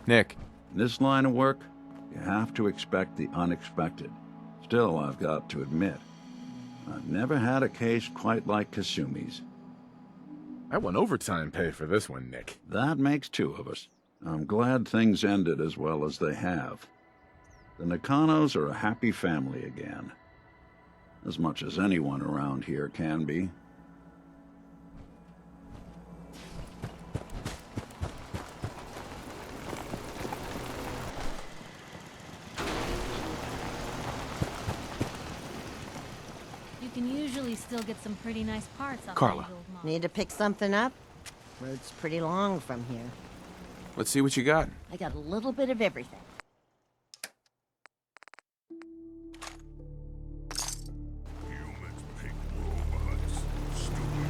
Nick. In this line of work, you have to expect the unexpected. Still, I've got to admit, I've never had a case quite like Kasumi's. I won overtime pay for this one, Nick. That makes two of us. I'm glad things ended as well as they have. The Nakanos are a happy family again. As much as anyone around here can be. You can usually still get some pretty nice parts off Carla. these old models. Need to pick something up? Road's pretty long from here. Let's see what you got. I got a little bit of everything. Humans make robots. Stupid.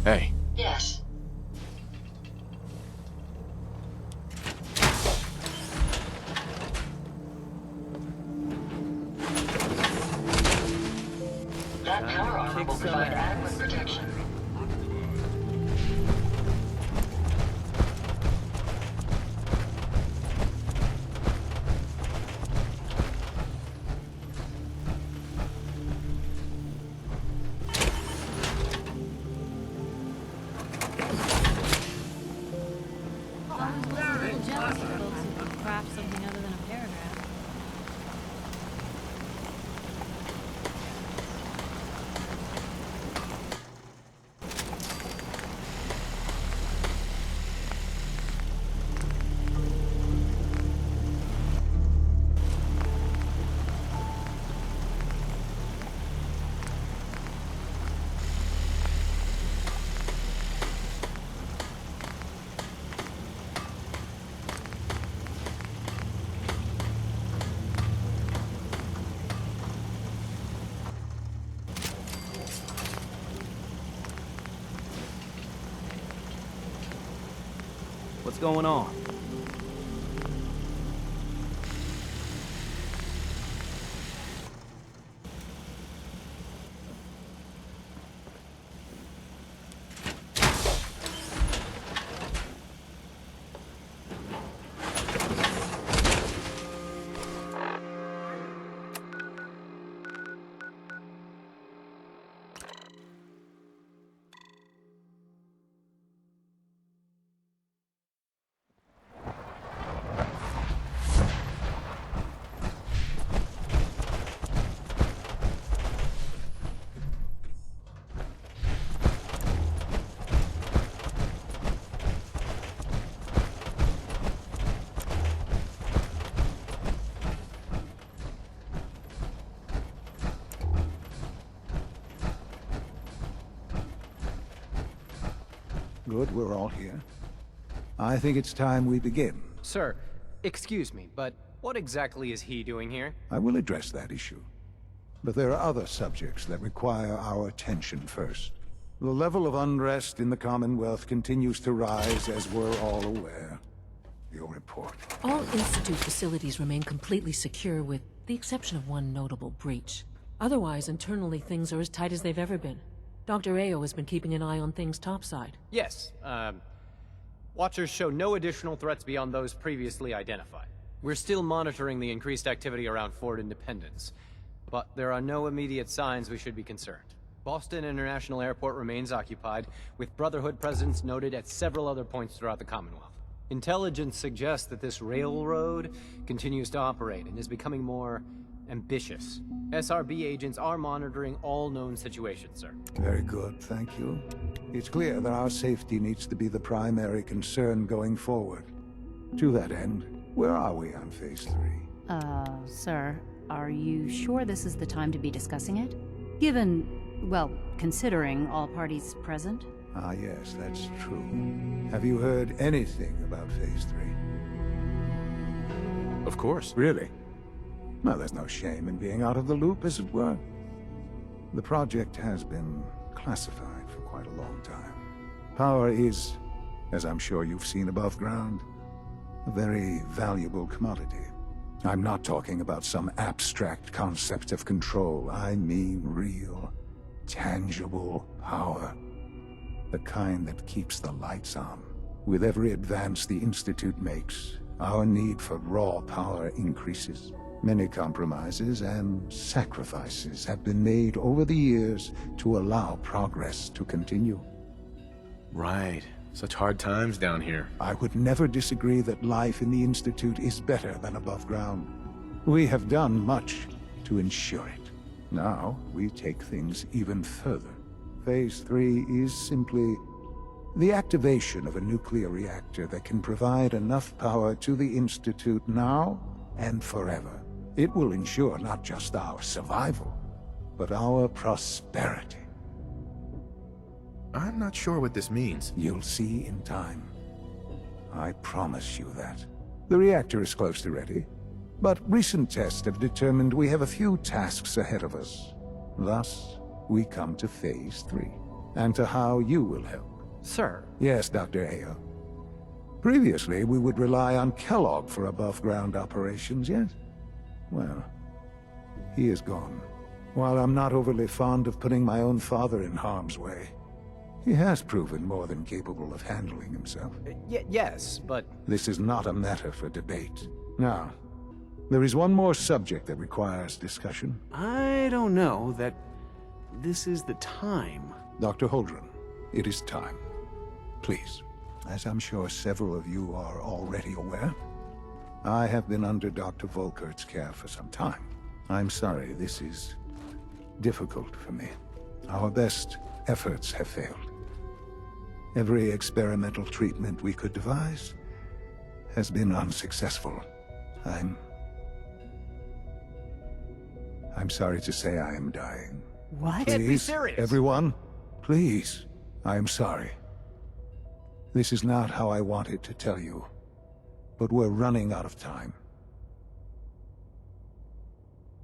Hey. Yes. That power armor will provide adequate protection. I was a little jealous of folks who could craft something other than a paragraph. What's going on? Good, we're all here. I think it's time we begin. Sir, excuse me, but what exactly is he doing here? I will address that issue. But there are other subjects that require our attention first. The level of unrest in the Commonwealth continues to rise, as we're all aware. Your report. All Institute facilities remain completely secure with the exception of one notable breach. Otherwise, internally things are as tight as they've ever been. Dr. Ayo has been keeping an eye on things topside. Yes, Watchers show no additional threats beyond those previously identified. We're still monitoring the increased activity around Fort Independence, but there are no immediate signs we should be concerned. Boston International Airport remains occupied, with Brotherhood presence noted at several other points throughout the Commonwealth. Intelligence suggests that this railroad continues to operate and is becoming more ambitious. SRB agents are monitoring all known situations, sir. Very good, thank you. It's clear that our safety needs to be the primary concern going forward. To that end, where are we on Phase 3? Sir, are you sure this is the time to be discussing it? Given, well, considering all parties present? Ah, yes, that's true. Have you heard anything about Phase 3? Of course. Really? Well, there's no shame in being out of the loop, as it were. The project has been classified for quite a long time. Power is, as I'm sure you've seen above ground, a very valuable commodity. I'm not talking about some abstract concept of control. I mean real, tangible power. The kind that keeps the lights on. With every advance the Institute makes, our need for raw power increases. Many compromises and sacrifices have been made over the years to allow progress to continue. Right. Such hard times down here. I would never disagree that life in the Institute is better than above ground. We have done much to ensure it. Now, we take things even further. Phase 3 is simply the activation of a nuclear reactor that can provide enough power to the Institute now and forever. It will ensure not just our survival, but our prosperity. I'm not sure what this means. You'll see in time. I promise you that. The reactor is close to ready, but recent tests have determined we have a few tasks ahead of us. Thus, we come to Phase 3, and to how you will help. Sir. Yes, Dr. Ayo. Previously, we would rely on Kellogg for above-ground operations, yes? Well, he is gone. While I'm not overly fond of putting my own father in harm's way, he has proven more than capable of handling himself. Yes, but... This is not a matter for debate. Now, there is one more subject that requires discussion. I don't know that this is the time. Dr. Holdren, it is time. Please, as I'm sure several of you are already aware, I have been under Dr. Volkert's care for some time. I'm sorry, this is difficult for me. Our best efforts have failed. Every experimental treatment we could devise has been unsuccessful. I'm sorry to say I am dying. What? Can't be Please, serious. everyone, please, I am sorry. This is not how I wanted to tell you, but we're running out of time.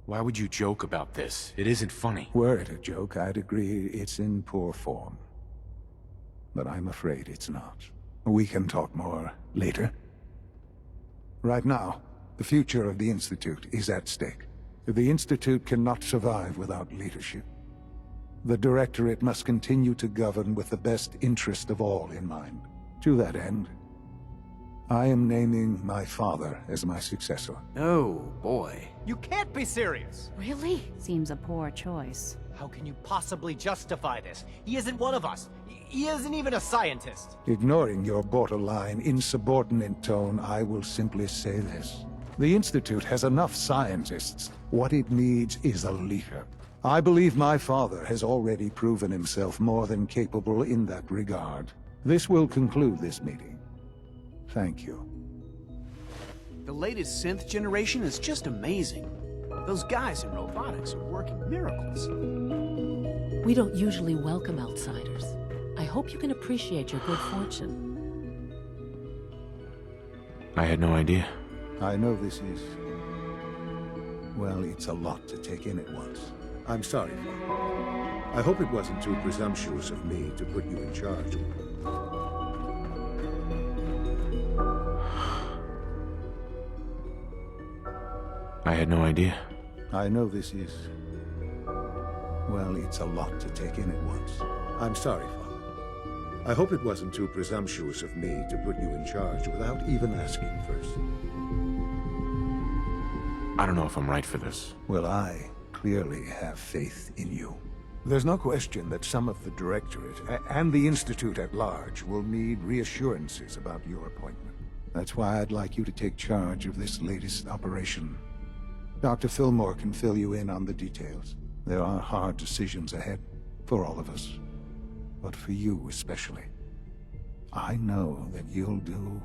Why would you joke about this? It isn't funny. Were it a joke, I'd agree it's in poor form. But I'm afraid it's not. We can talk more later. Right now, the future of the Institute is at stake. The Institute cannot survive without leadership. The Directorate must continue to govern with the best interest of all in mind. To that end, I am naming my father as my successor. Oh, boy. You can't be serious! Really? Seems a poor choice. How can you possibly justify this? He isn't one of us. He isn't even a scientist. Ignoring your borderline, insubordinate tone, I will simply say this. The Institute has enough scientists. What it needs is a leader. I believe my father has already proven himself more than capable in that regard. This will conclude this meeting. Thank you. The latest synth generation is just amazing. Those guys in robotics are working miracles. We don't usually welcome outsiders. I hope you can appreciate your good fortune. I had no idea. I know this is... well, it's a lot to take in at once. I'm sorry for it. I hope it wasn't too presumptuous of me to put you in charge. I had no idea. I know this is... Well, it's a lot to take in at once. I'm sorry, Father. I hope it wasn't too presumptuous of me to put you in charge without even asking first. I don't know if I'm right for this. Well, I clearly have faith in you. There's no question that some of the Directorate and the Institute at large will need reassurances about your appointment. That's why I'd like you to take charge of this latest operation. Dr. Fillmore can fill you in on the details. There are hard decisions ahead, for all of us. But for you especially. I know that you'll do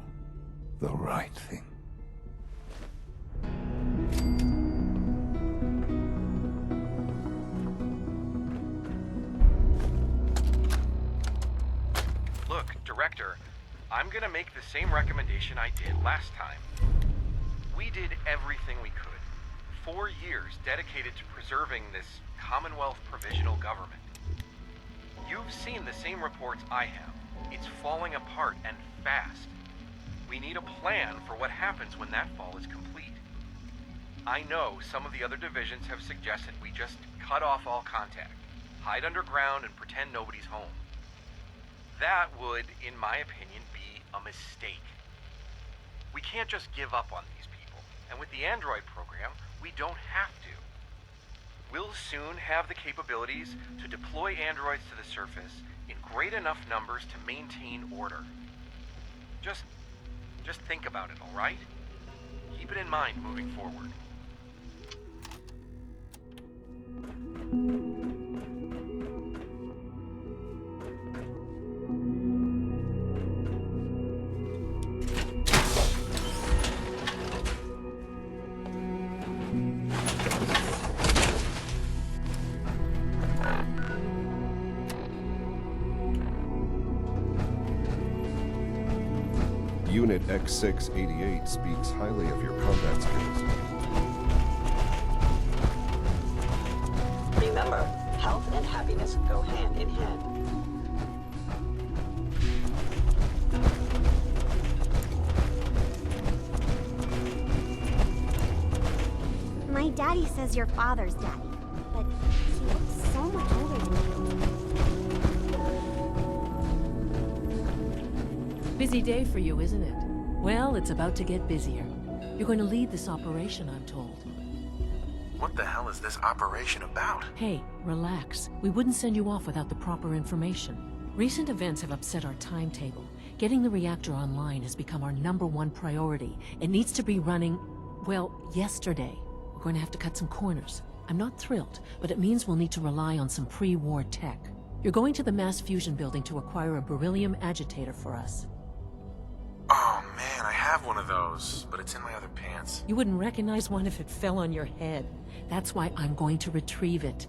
the right thing. Look, Director, I'm gonna make the same recommendation I did last time. We did everything we could. 4 years dedicated to preserving this Commonwealth provisional government. You've seen the same reports I have. It's falling apart and fast. We need a plan for what happens when that fall is complete. I know some of the other divisions have suggested we just cut off all contact, hide underground and pretend nobody's home. That would, in my opinion, be a mistake. We can't just give up on these people, and with the android program, we don't have to. We'll soon have the capabilities to deploy androids to the surface in great enough numbers to maintain order. Just think about it, all right? Keep it in mind moving forward. Unit X688 speaks highly of your combat skills. Remember, health and happiness go hand in hand. My daddy says your father's daddy, but he looks so much older than you. Busy day for you, isn't it? Well, it's about to get busier. You're going to lead this operation, I'm told. What the hell is this operation about? Hey, relax. We wouldn't send you off without the proper information. Recent events have upset our timetable. Getting the reactor online has become our #1 priority. It needs to be running, well, yesterday. We're going to have to cut some corners. I'm not thrilled, but it means we'll need to rely on some pre-war tech. You're going to the mass fusion building to acquire a beryllium agitator for us. Oh man, I have one of those, but it's in my other pants. You wouldn't recognize one if it fell on your head. That's why I'm going to retrieve it.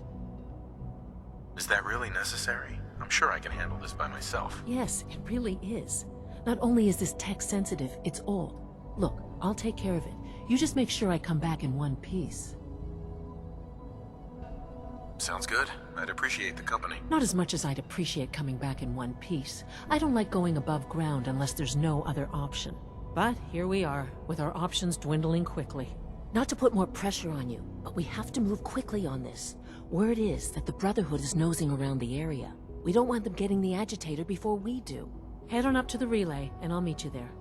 Is that really necessary? I'm sure I can handle this by myself. Yes, it really is. Not only is this tech sensitive, it's old. Look, I'll take care of it. You just make sure I come back in one piece. Sounds good. I'd appreciate the company. Not as much as I'd appreciate coming back in one piece. I don't like going above ground unless there's no other option. But here we are, with our options dwindling quickly. Not to put more pressure on you, but we have to move quickly on this. Word is that the Brotherhood is nosing around the area. We don't want them getting the agitator before we do. Head on up to the relay, and I'll meet you there.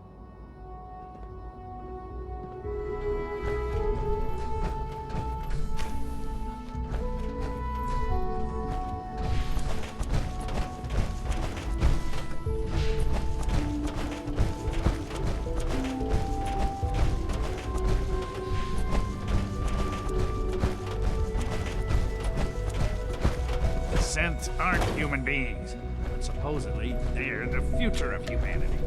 Synths aren't human beings, but supposedly they're the future of humanity.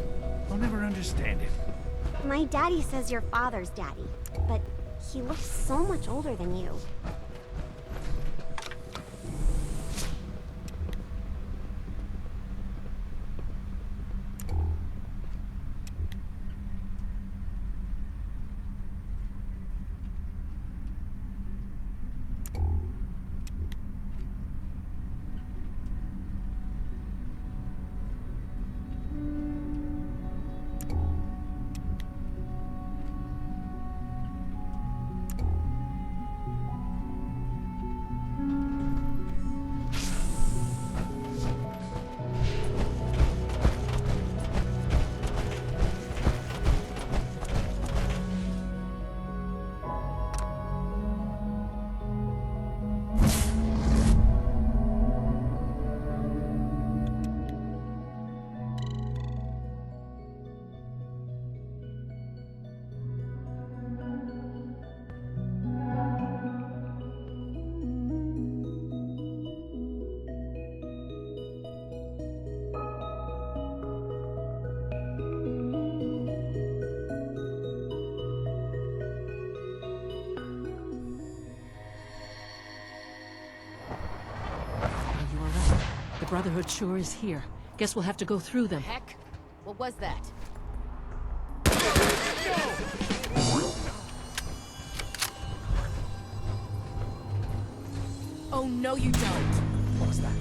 I'll never understand it. My daddy says your father's daddy, but he looks so much older than you. Brotherhood sure is here. Guess we'll have to go through them. Heck? What was that? Oh, no you don't. What was that?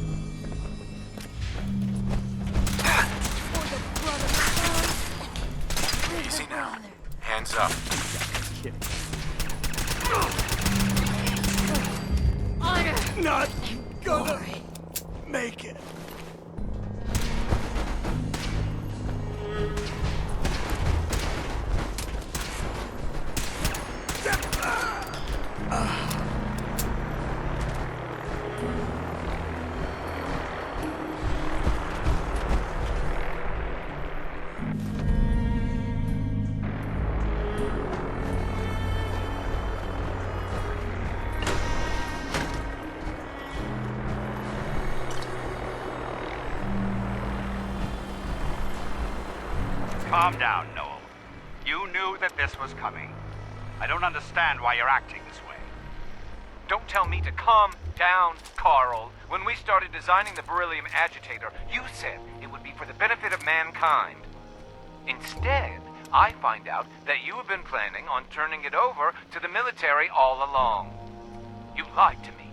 Easy now. Hands up. Kidding. Not gonna make it. Calm down, Noel. You knew that this was coming. I don't understand why you're acting this way. Don't tell me to calm down, Carl. When we started designing the beryllium agitator, you said it would be for the benefit of mankind. Instead, I find out that you have been planning on turning it over to the military all along. You lied to me.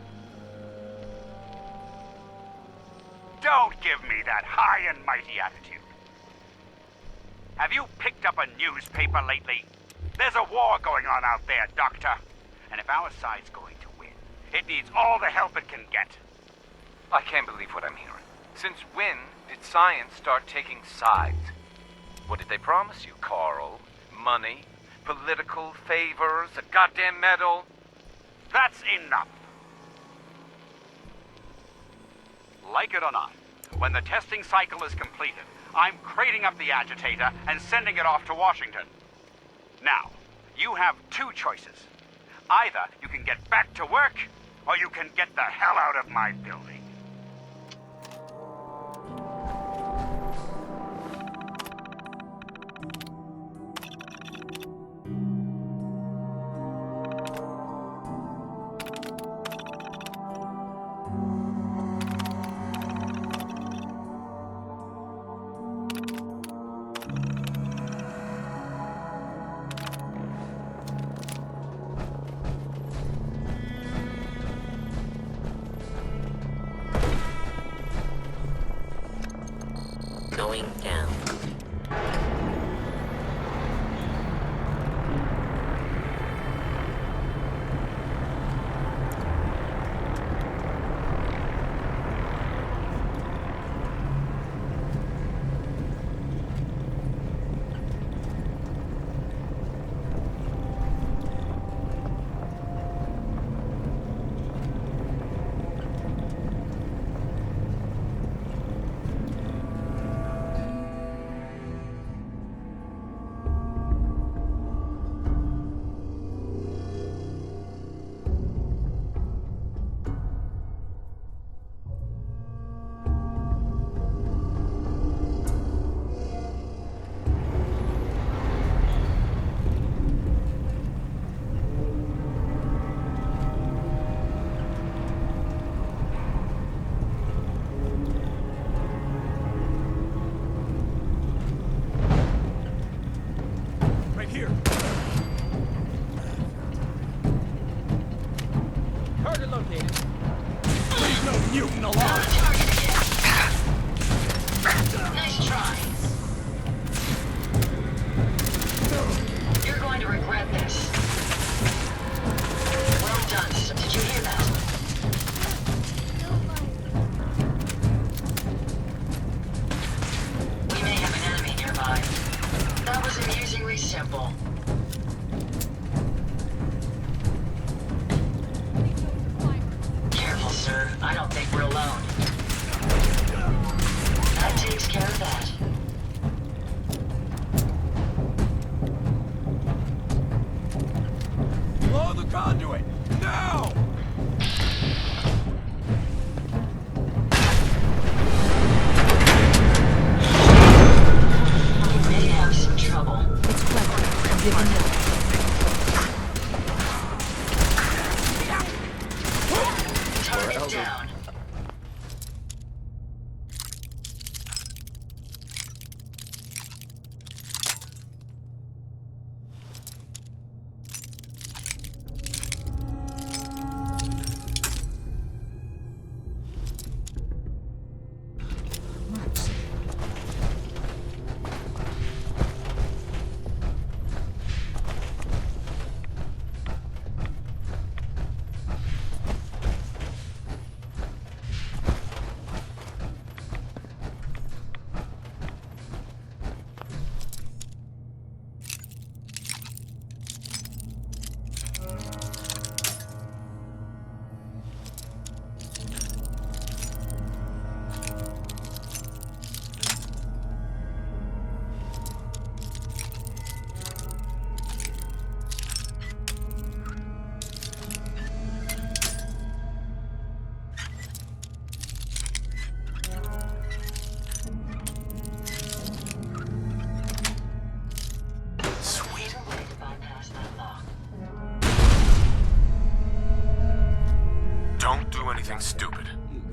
Don't give me that high and mighty attitude. Have you picked up a newspaper lately? There's a war going on out there, Doctor. And if our side's going to win, it needs all the help it can get. I can't believe what I'm hearing. Since when did science start taking sides? What did they promise you, Carl? Money? Political favors? A goddamn medal? That's enough. Like it or not, when the testing cycle is completed, I'm crating up the agitator and sending it off to Washington. Now, you have two choices. Either you can get back to work, or you can get the hell out of my building. Going down.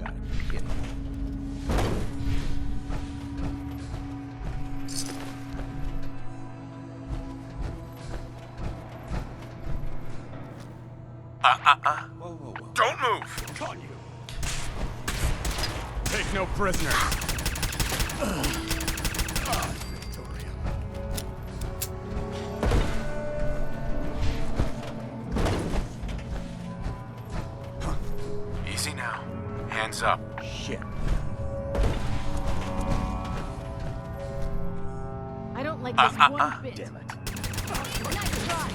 gotta be kidding. Whoa, whoa, whoa. Don't move! Caught you. Take no prisoners. Victoria. Easy now. Hands up. Shit. I don't like this one bit. Damn it. Nice try.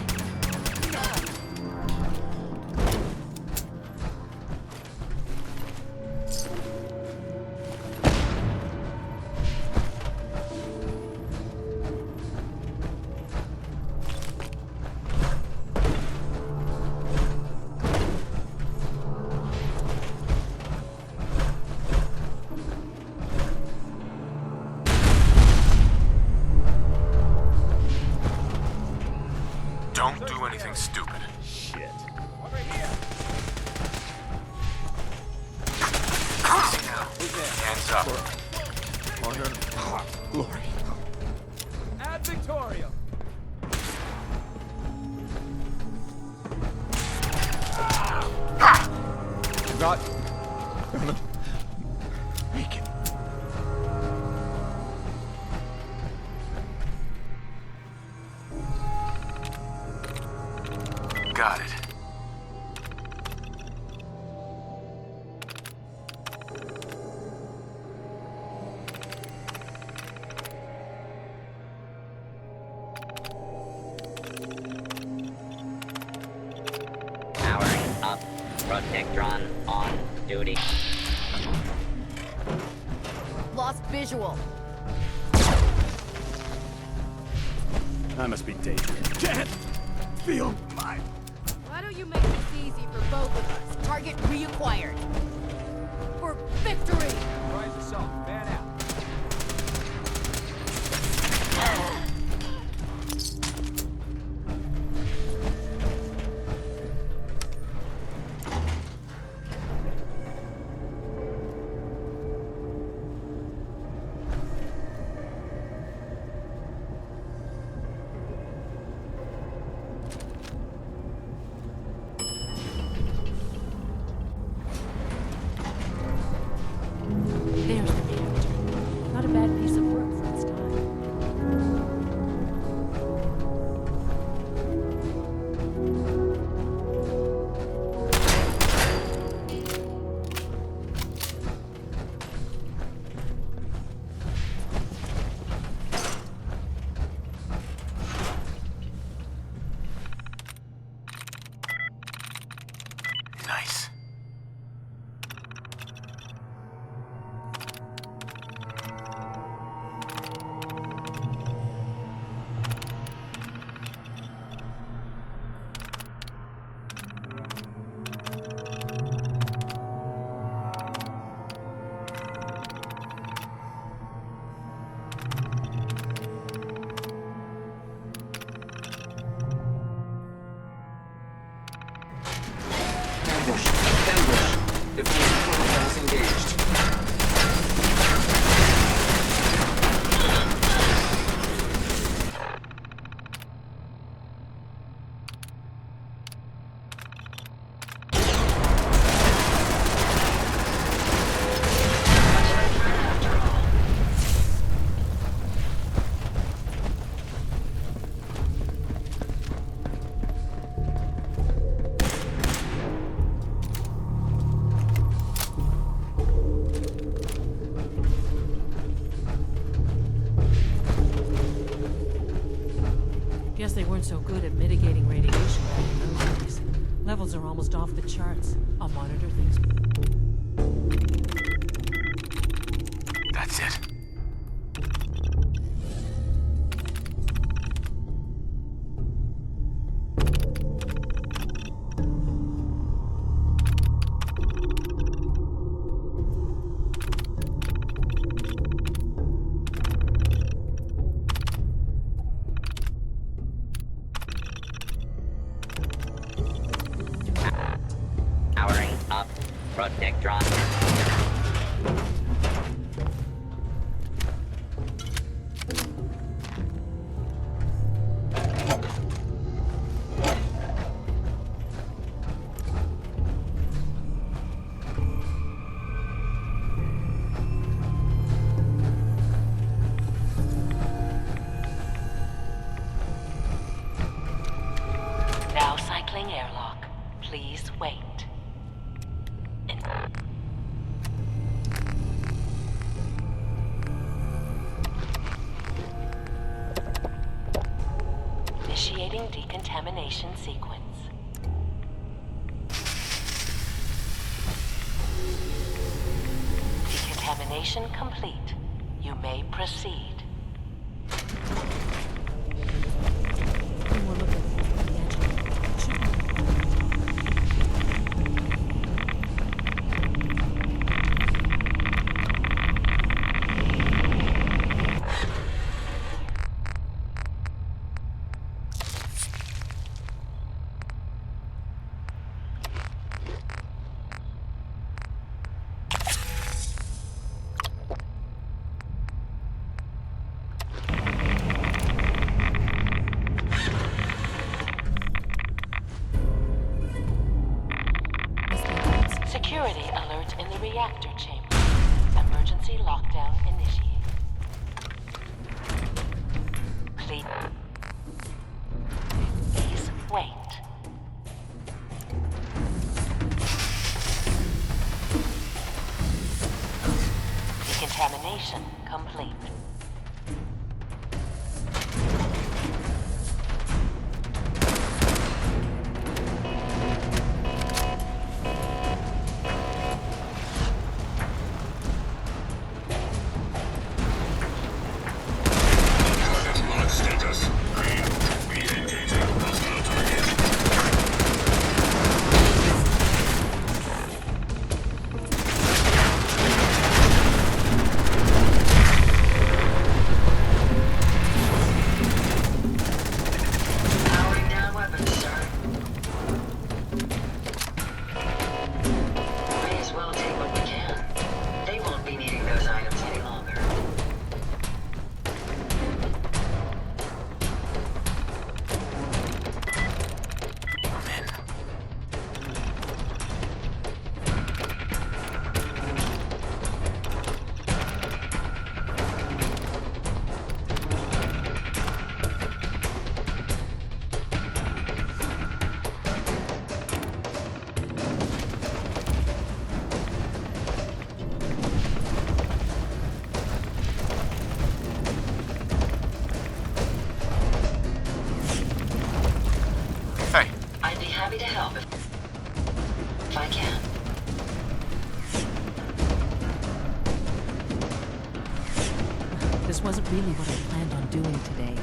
Don't do anything stupid. Shit. Easy now. Hands up. Honor. Glory. Ad Victoria. Not gonna make it. Got it. Powering up. Protectron on duty. Lost visual. I must be daydreaming. Can't feel my... Why don't you make this easy for both of us? Target reacquired. For victory! Rise yourself. Man out. There's the reactor. Not a bad piece of work for its time. Nice. Ambush. Ambush. Defensive protocols engaged. Guess they weren't so good at mitigating radiation back in those days. Levels are almost off the charts. I'll monitor things. That's it. Powering up. Protectron. Now cycling airlock. Please wait. Initiating decontamination sequence. Decontamination complete. You may proceed. Security alert in the reactor chamber. Emergency lockdown initiated. Please wait. Decontamination complete. I'd be happy to help if I can. This wasn't really what I planned on doing today.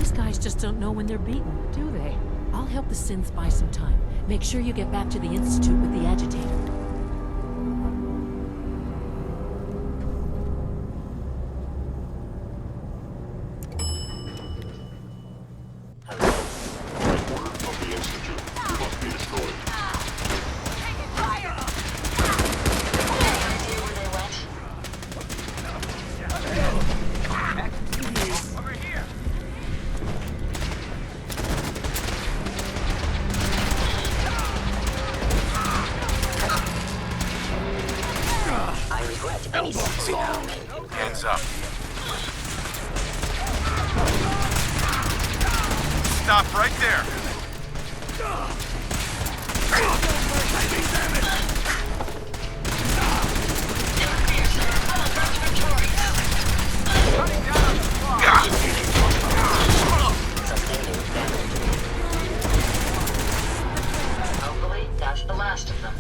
These guys just don't know when they're beaten, do they? I'll help the synths buy some time. Make sure you get back to the Institute with the agitator. Hands up. Stop right there. Hopefully, that's the last of them.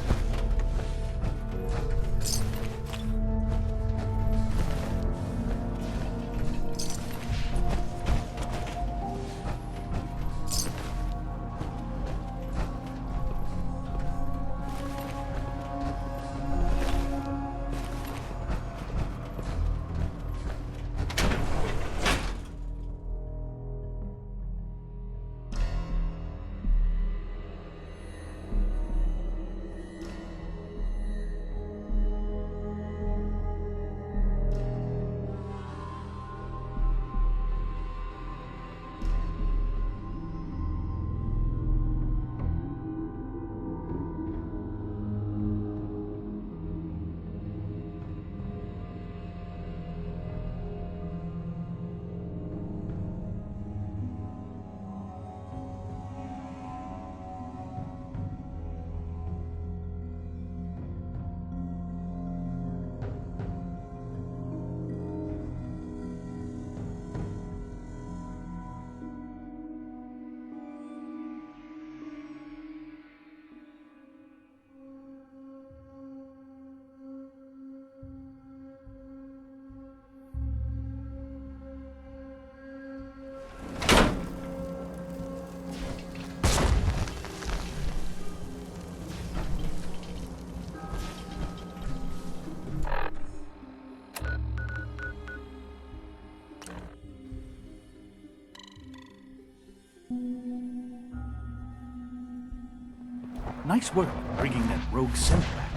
Nice work bringing that rogue synth back.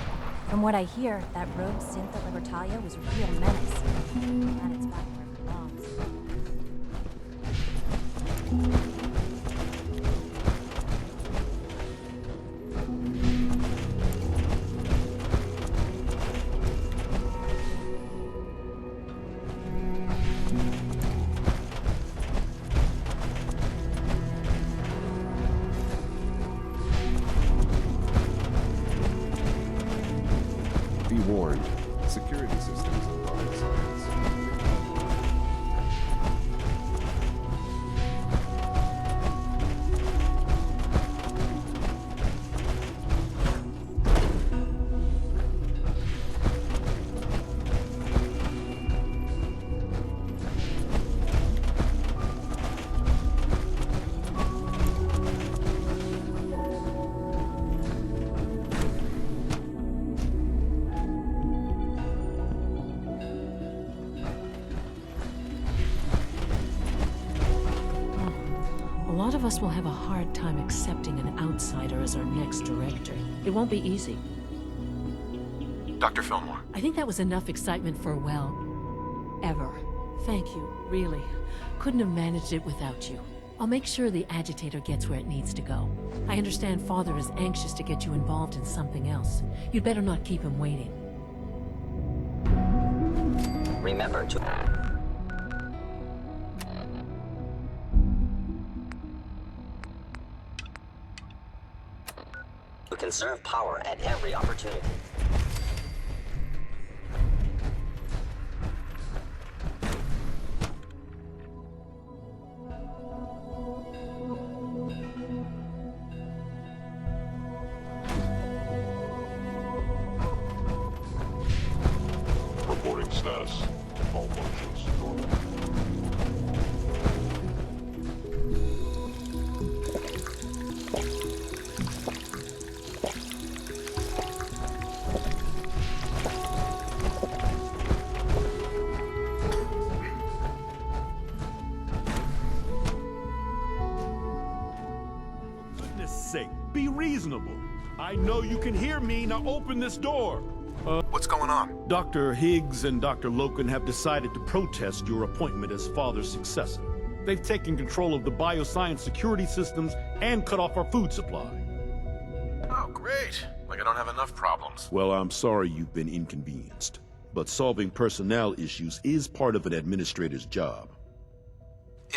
From what I hear, that rogue synth at Libertalia was a real menace. Glad it's back where it belongs. Be warned. Security systems and body science. A lot of us will have a hard time accepting an outsider as our next director. It won't be easy. Dr. Fillmore. I think that was enough excitement for, well, ever. Thank you, really. Couldn't have managed it without you. I'll make sure the agitator gets where it needs to go. I understand Father is anxious to get you involved in something else. You'd better not keep him waiting. Remember to... conserve power at every opportunity. Reporting status. All functions normal. sake, be reasonable. I know you can hear me, now open this door. What's going on? Dr. Higgs and Dr. Loken have decided to protest your appointment as father's successor. They've taken control of the bioscience security systems and cut off our food supply. Oh, great. Like I don't have enough problems. Well, I'm sorry you've been inconvenienced, but solving personnel issues is part of an administrator's job.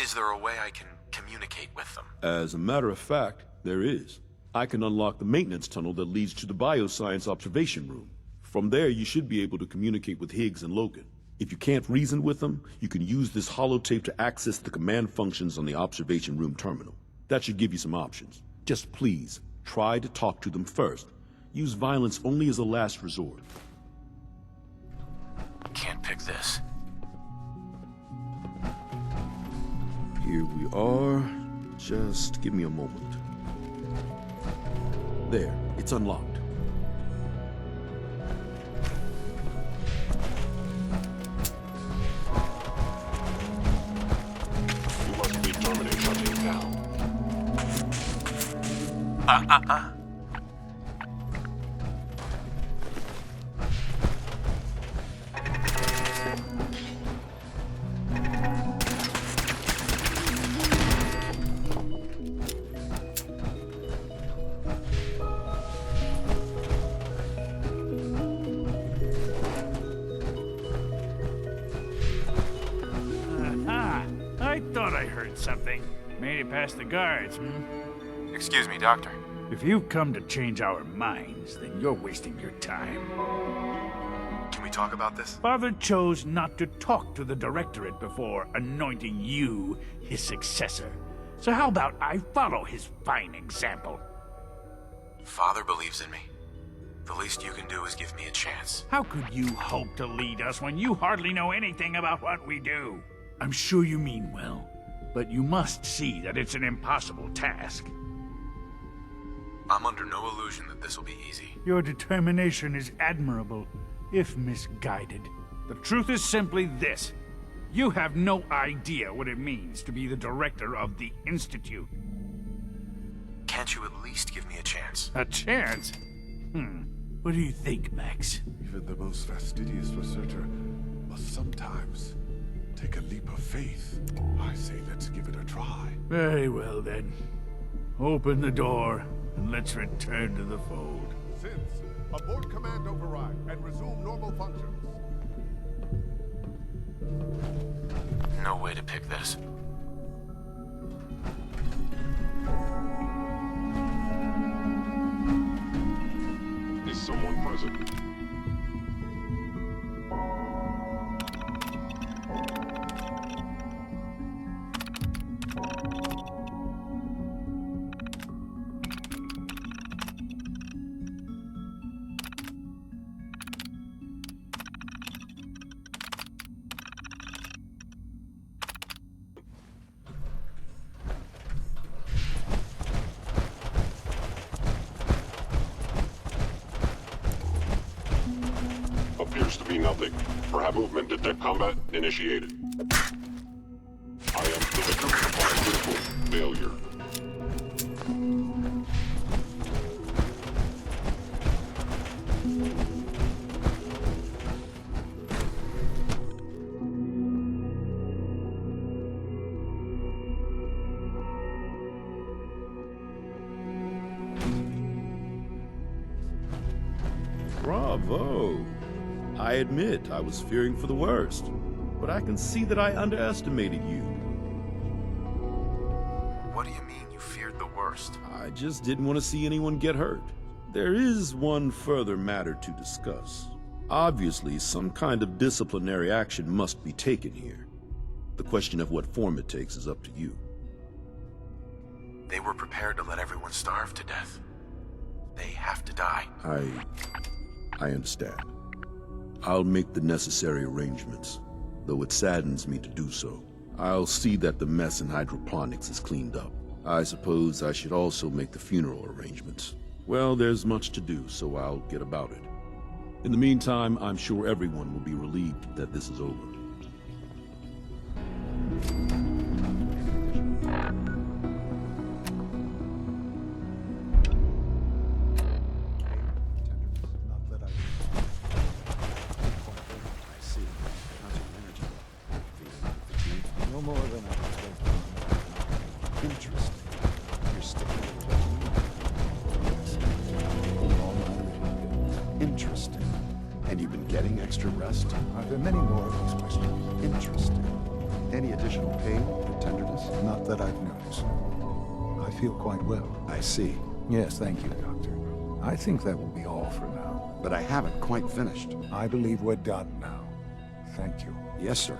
Is there a way I can communicate with them? As a matter of fact, there is. I can unlock the maintenance tunnel that leads to the bioscience observation room. From there, you should be able to communicate with Higgs and Logan. If you can't reason with them, you can use this holotape to access the command functions on the observation room terminal. That should give you some options. Just please, try to talk to them first. Use violence only as a last resort. Can't pick this. Here we are. Just give me a moment. There, it's unlocked. You must be terminate shutting down. I thought I heard something. Made it past the guards, hmm? Excuse me, Doctor. If you've come to change our minds, then you're wasting your time. Can we talk about this? Father chose not to talk to the Directorate before anointing you his successor. So how about I follow his fine example? Father believes in me. The least you can do is give me a chance. How could you hope to lead us when you hardly know anything about what we do? I'm sure you mean well, but you must see that it's an impossible task. I'm under no illusion that this will be easy. Your determination is admirable, if misguided. The truth is simply this. You have no idea what it means to be the director of the Institute. Can't you at least give me a chance? A chance? What do you think, Max? Even the most fastidious researcher must sometimes take a leap of faith. I say let's give it a try. Very well, then. Open the door, and let's return to the fold. Synths, abort command override and resume normal functions. No way to pick this. Is someone present? Appears to be nothing. Perhaps movement detect combat initiated. I am delivered supply critical. Failure. Bravo! I admit I was fearing for the worst, but I can see that I underestimated you. What do you mean you feared the worst? I just didn't want to see anyone get hurt. There is one further matter to discuss. Obviously, some kind of disciplinary action must be taken here. The question of what form it takes is up to you. They were prepared to let everyone starve to death. They have to die. I understand. I'll make the necessary arrangements, though it saddens me to do so. I'll see that the mess in hydroponics is cleaned up. I suppose I should also make the funeral arrangements. Well, there's much to do, so I'll get about it. In the meantime, I'm sure everyone will be relieved that this is over. Interesting. You're sticking with the regiment? Interesting. And you've been getting extra rest? Are there many more of these questions? Interesting. Any additional pain or tenderness? Not that I've noticed. I feel quite well. I see. Yes, thank you, Doctor. I think that will be all for now. But I haven't quite finished. I believe we're done now. Thank you. Yes, sir.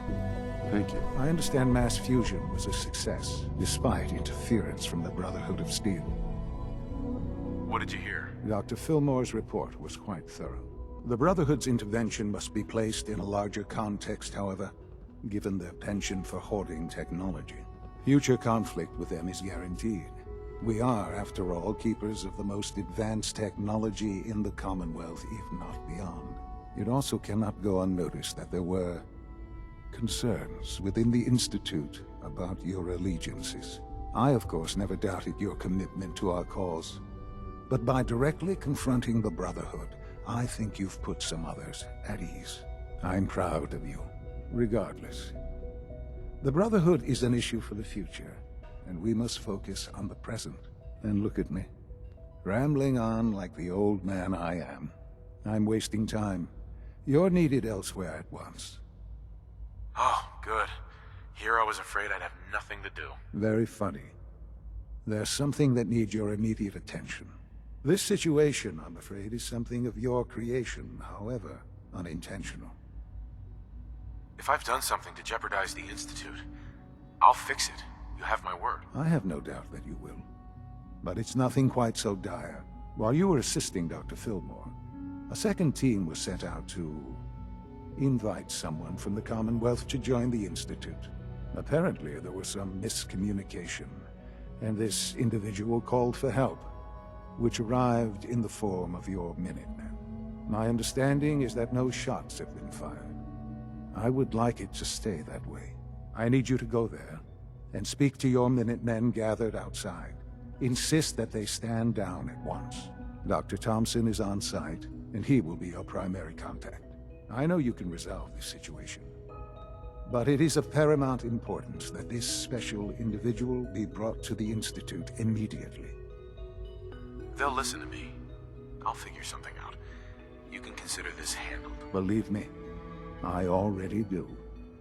Thank you. I understand mass fusion was a success, despite interference from the Brotherhood of Steel. What did you hear? Dr. Fillmore's report was quite thorough. The Brotherhood's intervention must be placed in a larger context, however, given their penchant for hoarding technology. Future conflict with them is guaranteed. We are, after all, keepers of the most advanced technology in the Commonwealth, if not beyond. It also cannot go unnoticed that there were concerns within the Institute about your allegiances. I, of course, never doubted your commitment to our cause. But by directly confronting the Brotherhood, I think you've put some others at ease. I'm proud of you, regardless. The Brotherhood is an issue for the future, and we must focus on the present. And look at me, rambling on like the old man I am. I'm wasting time. You're needed elsewhere at once. Oh, good. Here I was afraid I'd have nothing to do. Very funny. There's something that needs your immediate attention. This situation, I'm afraid, is something of your creation, however unintentional. If I've done something to jeopardize the Institute, I'll fix it. You have my word. I have no doubt that you will. But it's nothing quite so dire. While you were assisting Dr. Fillmore, a second team was sent out to invite someone from the Commonwealth to join the Institute. Apparently, there was some miscommunication, and this individual called for help, which arrived in the form of your Minutemen. My understanding is that no shots have been fired. I would like it to stay that way. I need you to go there and speak to your Minutemen gathered outside. Insist that they stand down at once. Dr. Thompson is on site, and he will be your primary contact. I know you can resolve this situation, but it is of paramount importance that this special individual be brought to the Institute immediately. They'll listen to me. I'll figure something out. You can consider this handled. Believe me, I already do.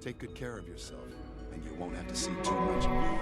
Take good care of yourself, and you won't have to see too much of me.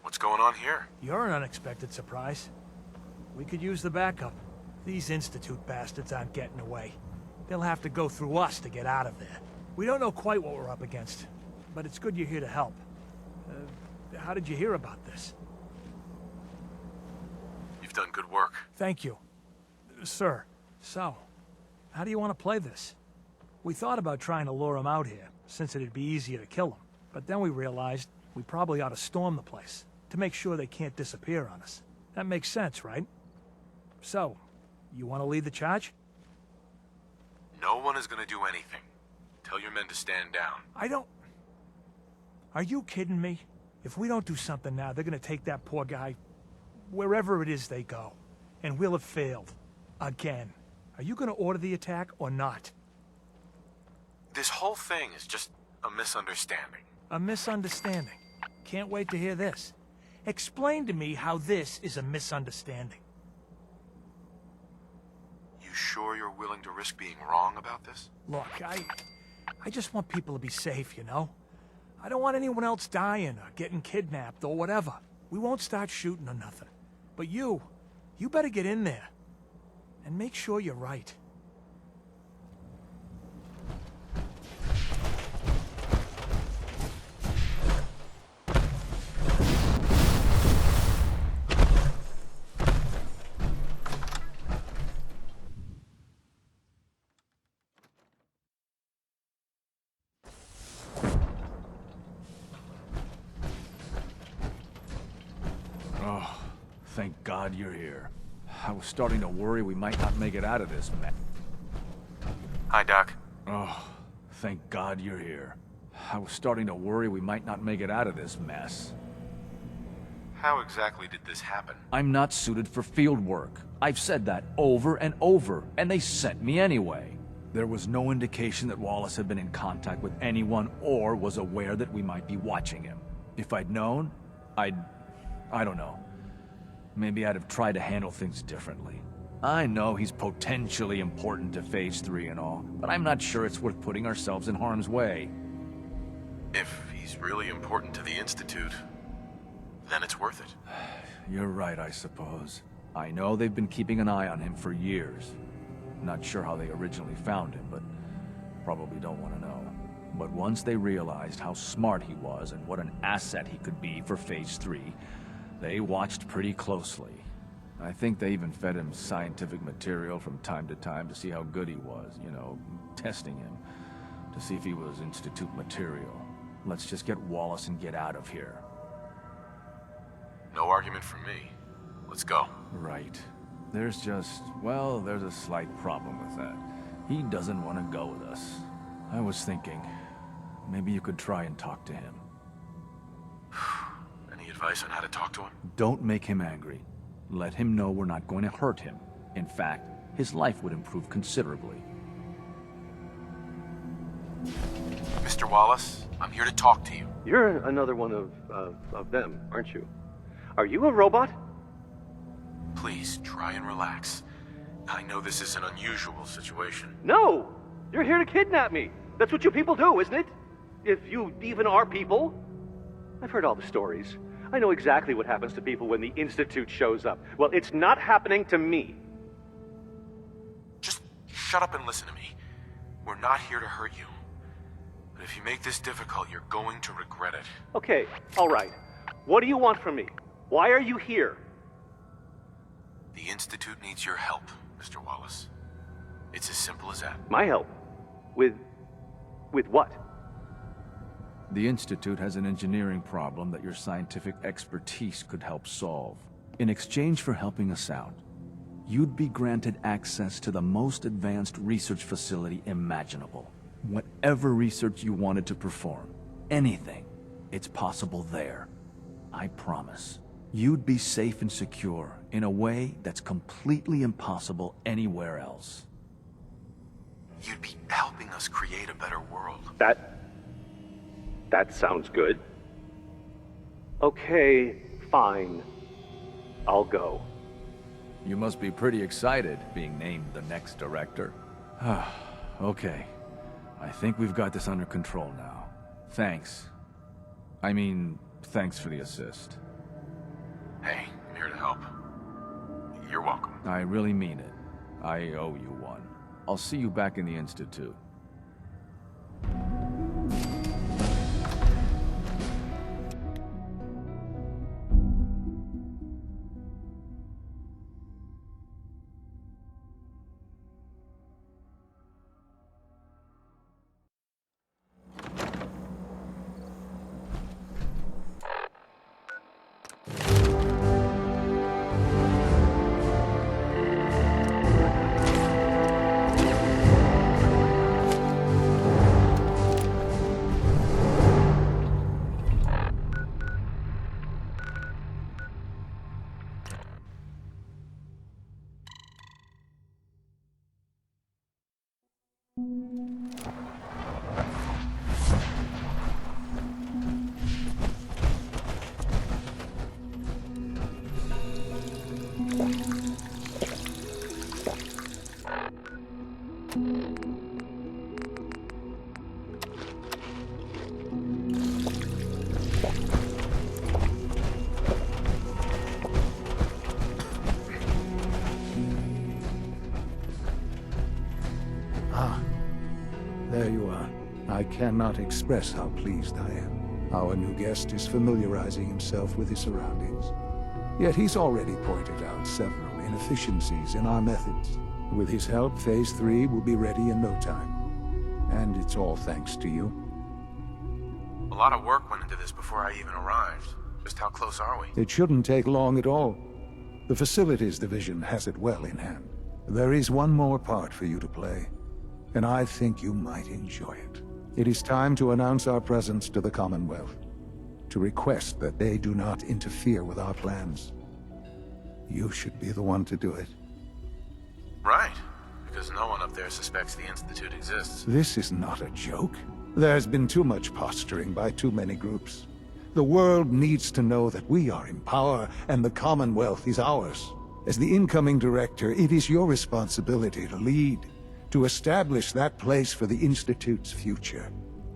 What's going on here? You're an unexpected surprise. We could use the backup. These Institute bastards aren't getting away. they'll have to go through us to get out of there. We don't know quite what we're up against, but it's good you're here to help. How did you hear about this? You've done good work. Thank you. Sir, so, how do you want to play this? We thought about trying to lure him out here, since it'd be easier to kill him. But then we realized we probably ought to storm the place, to make sure they can't disappear on us. That makes sense, right? So, you want to lead the charge? No one is gonna do anything. Tell your men to stand down. I don't... Are you kidding me? If we don't do something now, they're gonna take that poor guy wherever it is they go. And we'll have failed. Again. Are you gonna order the attack or not? This whole thing is just a misunderstanding. A misunderstanding. Can't wait to hear this. Explain to me how this is a misunderstanding. You sure you're willing to risk being wrong about this? Look, I just want people to be safe, you know? I don't want anyone else dying or getting kidnapped or whatever. We won't start shooting or nothing. But you better get in there. And make sure you're right. Oh, thank God you're here. I was starting to worry we might not make it out of this, man. Hi, Doc. Oh, thank God you're here. I was starting to worry we might not make it out of this mess. How exactly did this happen? I'm not suited for field work. I've said that over and over, and they sent me anyway. There was no indication that Wallace had been in contact with anyone or was aware that we might be watching him. If I'd known, I don't know. Maybe I'd have tried to handle things differently. I know he's potentially important to Phase 3 and all, but I'm not sure it's worth putting ourselves in harm's way. If he's really important to the Institute, then it's worth it. You're right, I suppose. I know they've been keeping an eye on him for years. Not sure how they originally found him, but probably don't want to know. But once they realized how smart he was and what an asset he could be for Phase 3, they watched pretty closely. I think they even fed him scientific material from time to time to see how good he was, you know, testing him, to see if he was Institute material. Let's just get Wallace and get out of here. No argument from me. Let's go. Right. There's just, well, there's a slight problem with that. He doesn't want to go with us. I was thinking, maybe you could try and talk to him. Any advice on how to talk to him? Don't make him angry. Let him know we're not going to hurt him. In fact, his life would improve considerably. Mr. Wallace, I'm here to talk to you. You're another one of them, aren't you? Are you a robot? Please, try and relax. I know this is an unusual situation. No! You're here to kidnap me. That's what you people do, isn't it? If you even are people. I've heard all the stories. I know exactly what happens to people when the Institute shows up. Well, it's not happening to me. Just shut up and listen to me. We're not here to hurt you. But if you make this difficult, you're going to regret it. Okay, all right. What do you want from me? Why are you here? The Institute needs your help, Mr. Wallace. It's as simple as that. My help? With what? The Institute has an engineering problem that your scientific expertise could help solve. In exchange for helping us out, you'd be granted access to the most advanced research facility imaginable. Whatever research you wanted to perform, anything, it's possible there. I promise. You'd be safe and secure in a way that's completely impossible anywhere else. You'd be helping us create a better world. That sounds good. Okay, fine. I'll go. You must be pretty excited being named the next director. Okay. I think we've got this under control now. Thanks. I mean, thanks for the assist. Hey, I'm here to help. You're welcome. I really mean it. I owe you one. I'll see you back in the Institute. There you are. I cannot express how pleased I am. Our new guest is familiarizing himself with his surroundings. Yet he's already pointed out several inefficiencies in our methods. With his help, Phase 3 will be ready in no time. And it's all thanks to you. A lot of work went into this before I even arrived. Just how close are we? It shouldn't take long at all. The Facilities Division has it well in hand. There is one more part for you to play, and I think you might enjoy it. It is time to announce our presence to the Commonwealth, to request that they do not interfere with our plans. You should be the one to do it. Right, because no one up there suspects the Institute exists. This is not a joke. There's been too much posturing by too many groups. The world needs to know that we are in power and the Commonwealth is ours. As the incoming director, it is your responsibility to lead, to establish that place for the Institute's future.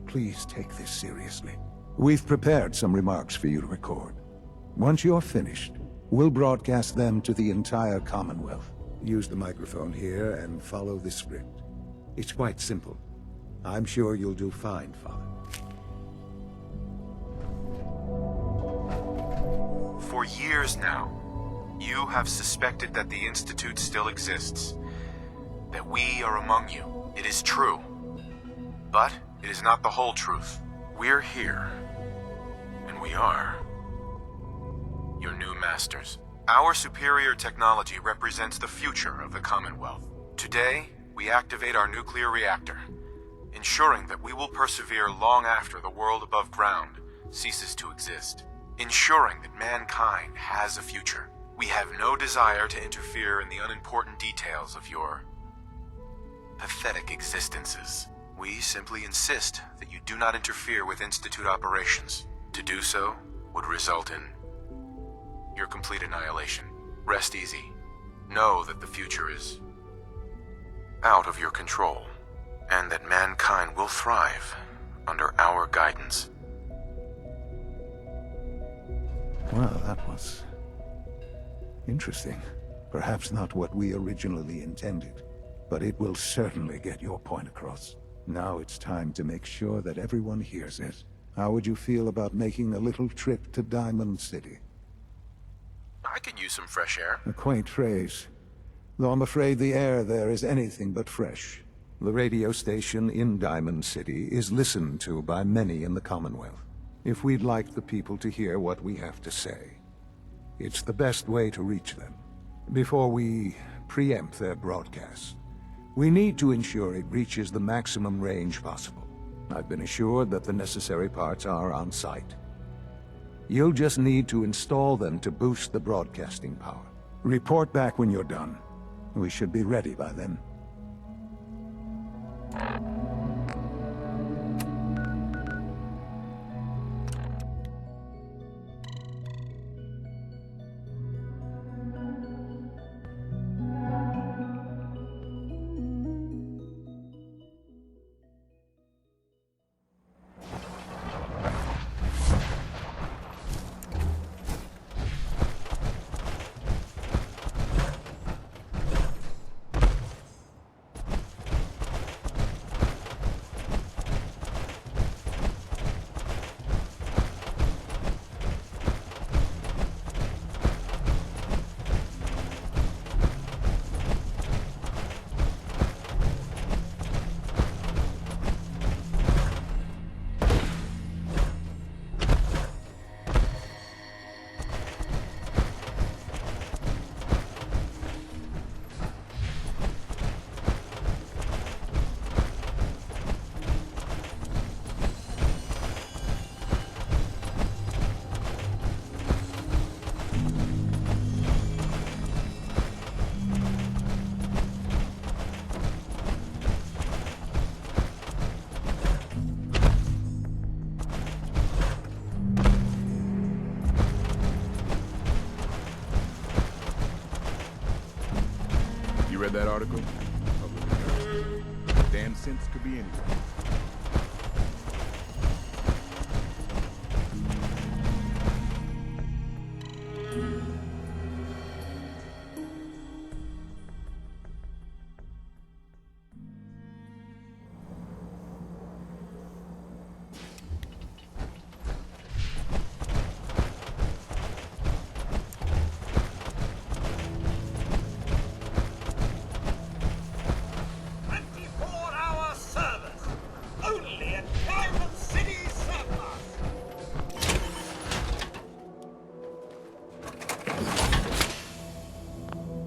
Please take this seriously. We've prepared some remarks for you to record. Once you're finished, we'll broadcast them to the entire Commonwealth. Use the microphone here and follow the script. It's quite simple. I'm sure you'll do fine, Father. For years now, you have suspected that the Institute still exists. That we are among you. It is true. But it is not the whole truth. We're here. And we are your new masters. Our superior technology represents the future of the Commonwealth. Today, we activate our nuclear reactor, ensuring that we will persevere long after the world above ground ceases to exist. Ensuring that mankind has a future. We have no desire to interfere in the unimportant details of your pathetic existences. We simply insist that you do not interfere with Institute operations. To do so would result in your complete annihilation. Rest easy. Know that the future is out of your control, and that mankind will thrive under our guidance. Well, that was interesting. Perhaps not what we originally intended, but it will certainly get your point across. Now it's time to make sure that everyone hears it. How would you feel about making a little trip to Diamond City? I could use some fresh air. A quaint phrase, though I'm afraid the air there is anything but fresh. The radio station in Diamond City is listened to by many in the Commonwealth. If we'd like the people to hear what we have to say, it's the best way to reach them. Before we preempt their broadcast, we need to ensure it reaches the maximum range possible. I've been assured that the necessary parts are on site. You'll just need to install them to boost the broadcasting power. Report back when you're done. We should be ready by then. read that article? Public opinion. Damn sense could be anything.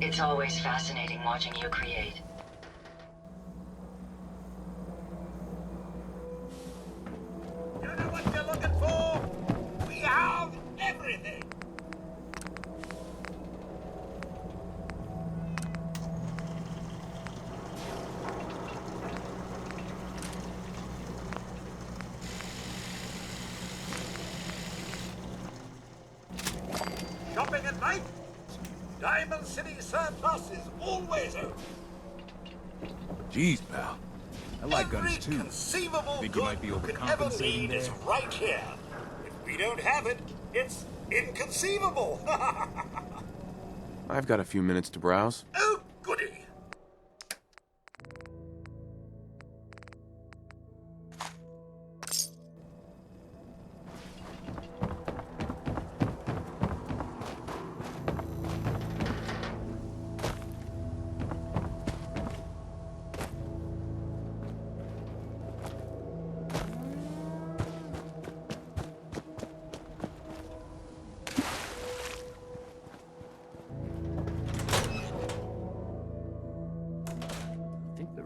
It's always fascinating watching you create. You know what you're looking for? We have everything! Shopping at night? Diamond City Surplus is always open. Jeez, pal. I like guns too. Conceivable Think you might be overcompensating is there? right here. If we don't have it, it's inconceivable. I've got a few minutes to browse. Oh, goody.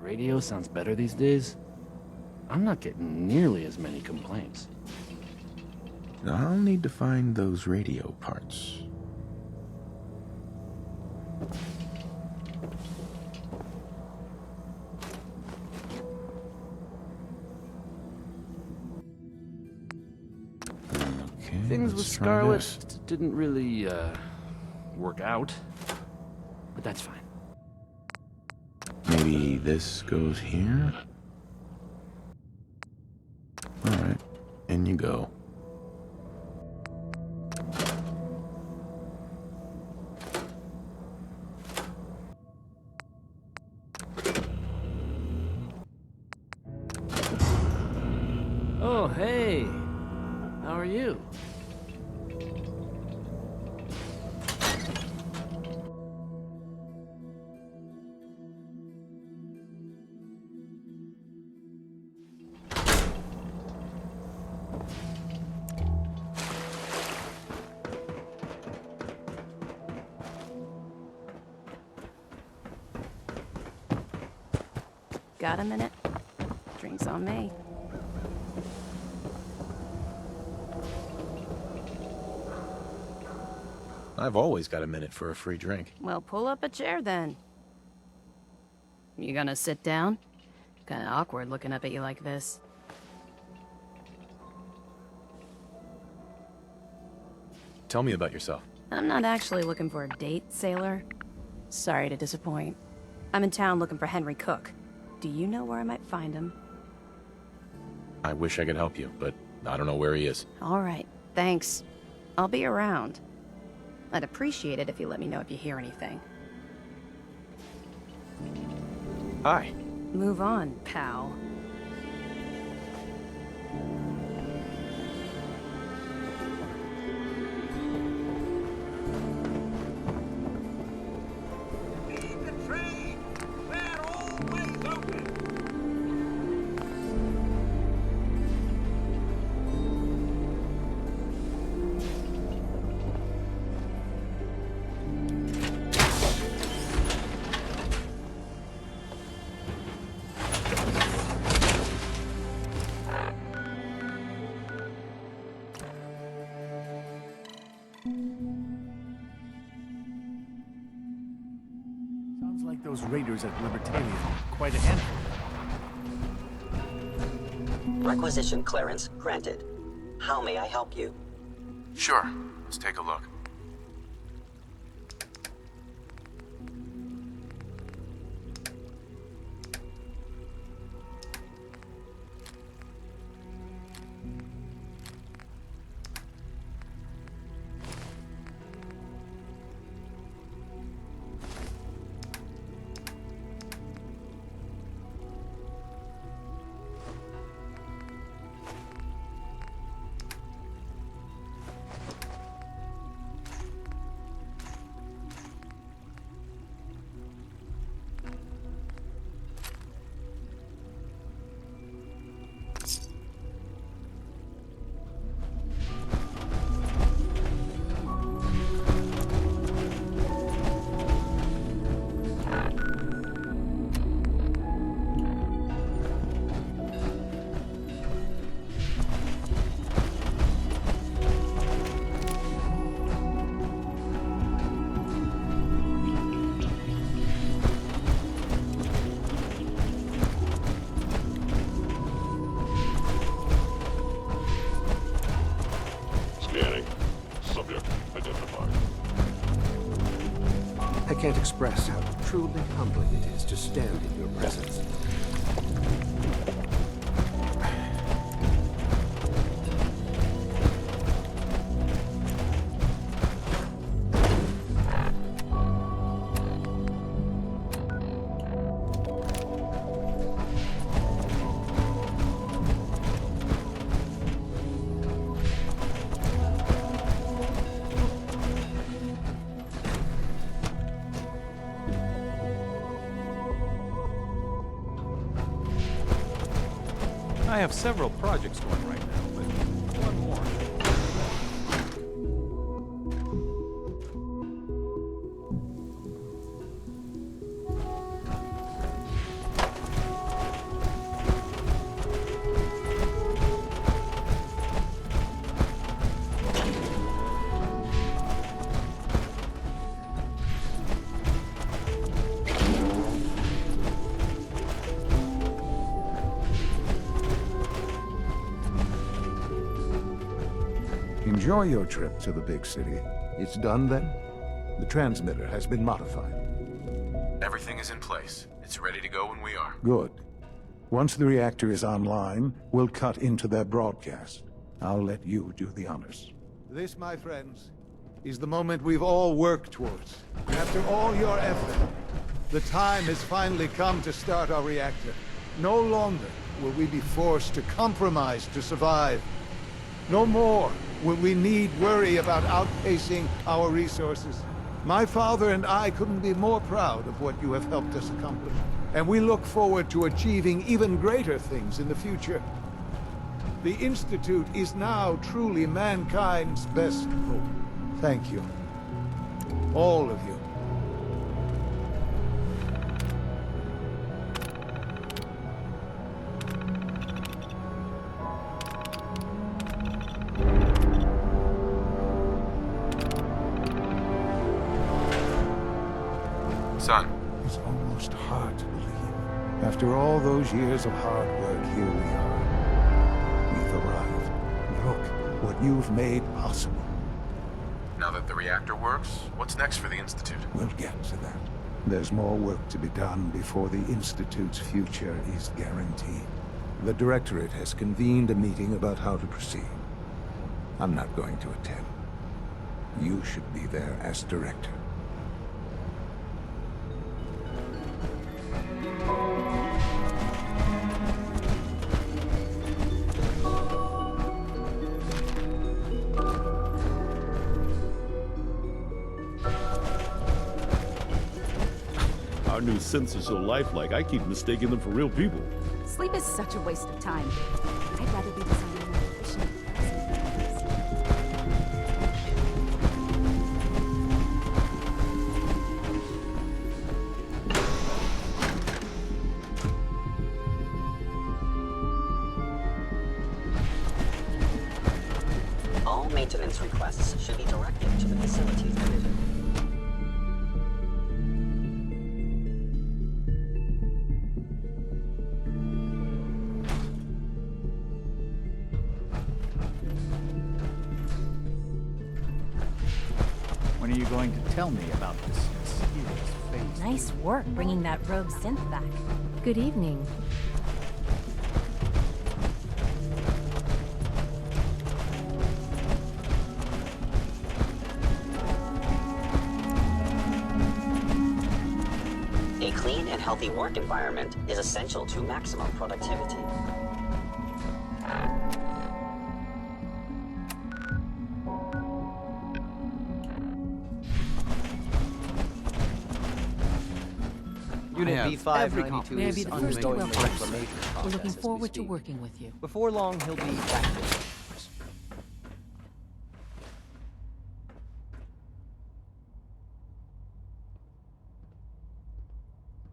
Radio sounds better these days. I'm not getting nearly as many complaints. I'll need to find those radio parts. Okay, Things with let's try Scarlet this. didn't really, work out. But that's fine. Maybe this goes here? Alright, in you go. Oh, hey. How are you? Got a minute? Drinks on me. I've always got a minute for a free drink. Well, pull up a chair then. You gonna sit down? Kinda awkward looking up at you like this. Tell me about yourself. I'm not actually looking for a date, sailor. Sorry to disappoint. I'm in town looking for Henry Cook. Do you know where I might find him? I wish I could help you, but I don't know where he is. All right, thanks. I'll be around. I'd appreciate it if you let me know if you hear anything. Hi. Move on, pal. Sounds like those raiders at Libertalia. Quite a handful. Requisition clearance granted. How may I help you? Sure. Let's take a look. can't express how truly humbling it is to stand in your presence. I have several projects going right now, but one more. Enjoy your trip to the big city. It's done then? The transmitter has been modified. Everything is in place. It's ready to go when we are. Good. Once the reactor is online, we'll cut into their broadcast. I'll let you do the honors. This, my friends, is the moment we've all worked towards. After all your effort, the time has finally come to start our reactor. No longer will we be forced to compromise to survive. No more will we need worry about outpacing our resources. My father and I couldn't be more proud of what you have helped us accomplish, and we look forward to achieving even greater things in the future. The Institute is now truly mankind's best hope. Thank you. All of you. Son. It's almost hard to believe. After all those years of hard work, here we are. We've arrived. Look what you've made possible. Now that the reactor works, what's next for the Institute? We'll get to that. There's more work to be done before the Institute's future is guaranteed. The Directorate has convened a meeting about how to proceed. I'm not going to attend. You should be there as Director. Our new synths are so lifelike, I keep mistaking them for real people. Sleep is such a waste of time. I'd rather be designing more efficient All maintenance requests should be directed to the Facilities Division. When are you going to tell me about this mysterious phase? Nice work bringing that rogue synth back. Good evening. A clean and healthy work environment is essential to maximum productivity. Unit B592 May I is be the first to undergoing welcome the you, reclamation sir. process We're looking as we forward to speak. working with you. Before long, he'll be back to work.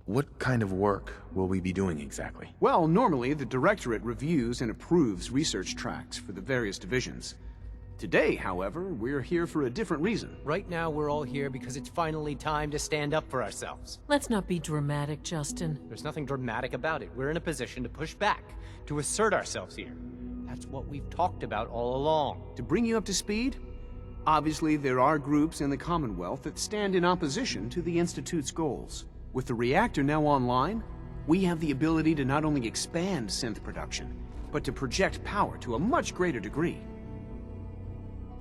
What kind of work will we be doing exactly? Well, normally the Directorate reviews and approves research tracks for the various divisions. Today, however, we're here for a different reason. Right now, we're all here because it's finally time to stand up for ourselves. Let's not be dramatic, Justin. There's nothing dramatic about it. We're in a position to push back, to assert ourselves here. That's what we've talked about all along. To bring you up to speed, Obviously, there are groups in the Commonwealth that stand in opposition to the Institute's goals. With the reactor now online, we have the ability to not only expand synth production, but to project power to a much greater degree.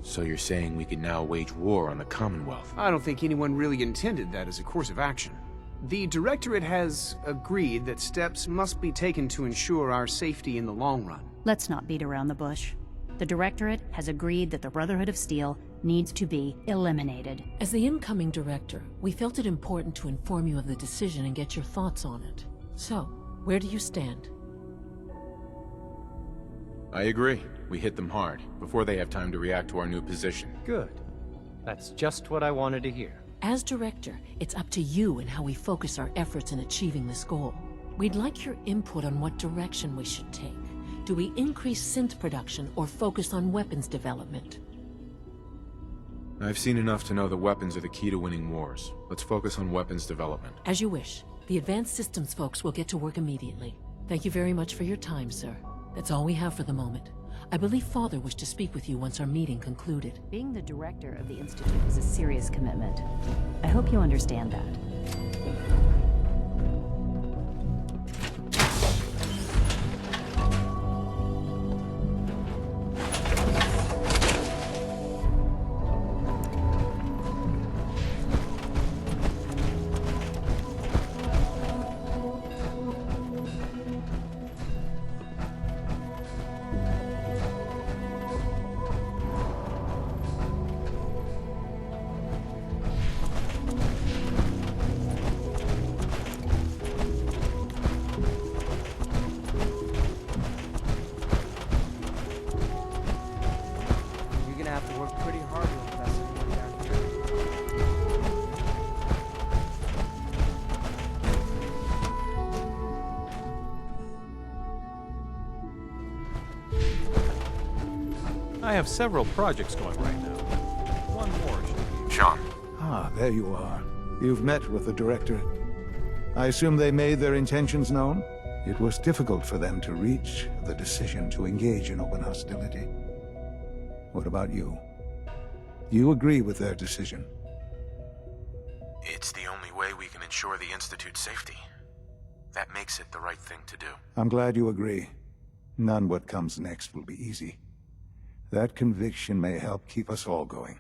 So you're saying we can now wage war on the Commonwealth? I don't think anyone really intended that as a course of action. The Directorate has agreed that steps must be taken to ensure our safety in the long run. Let's not beat around the bush. The Directorate has agreed that the Brotherhood of Steel needs to be eliminated. As the incoming director, we felt it important to inform you of the decision and get your thoughts on it. So, where do you stand? I agree. We hit them hard, before they have time to react to our new position. Good. That's just what I wanted to hear. As director, it's up to you and how we focus our efforts in achieving this goal. We'd like your input on what direction we should take. Do we increase synth production or focus on weapons development? I've seen enough to know that weapons are the key to winning wars. Let's focus on weapons development. As you wish. The Advanced Systems folks will get to work immediately. Thank you very much for your time, sir. That's all we have for the moment. I believe Father wished to speak with you once our meeting concluded. Being the director of the Institute is a serious commitment. I hope you understand that. I have several projects going right now. One more should be... Sean. Ah, there you are. You've met with the Directorate. I assume they made their intentions known? It was difficult for them to reach the decision to engage in open hostility. What about you? You agree with their decision? It's the only way we can ensure the Institute's safety. That makes it the right thing to do. I'm glad you agree. None what comes next will be easy. That conviction may help keep us all going.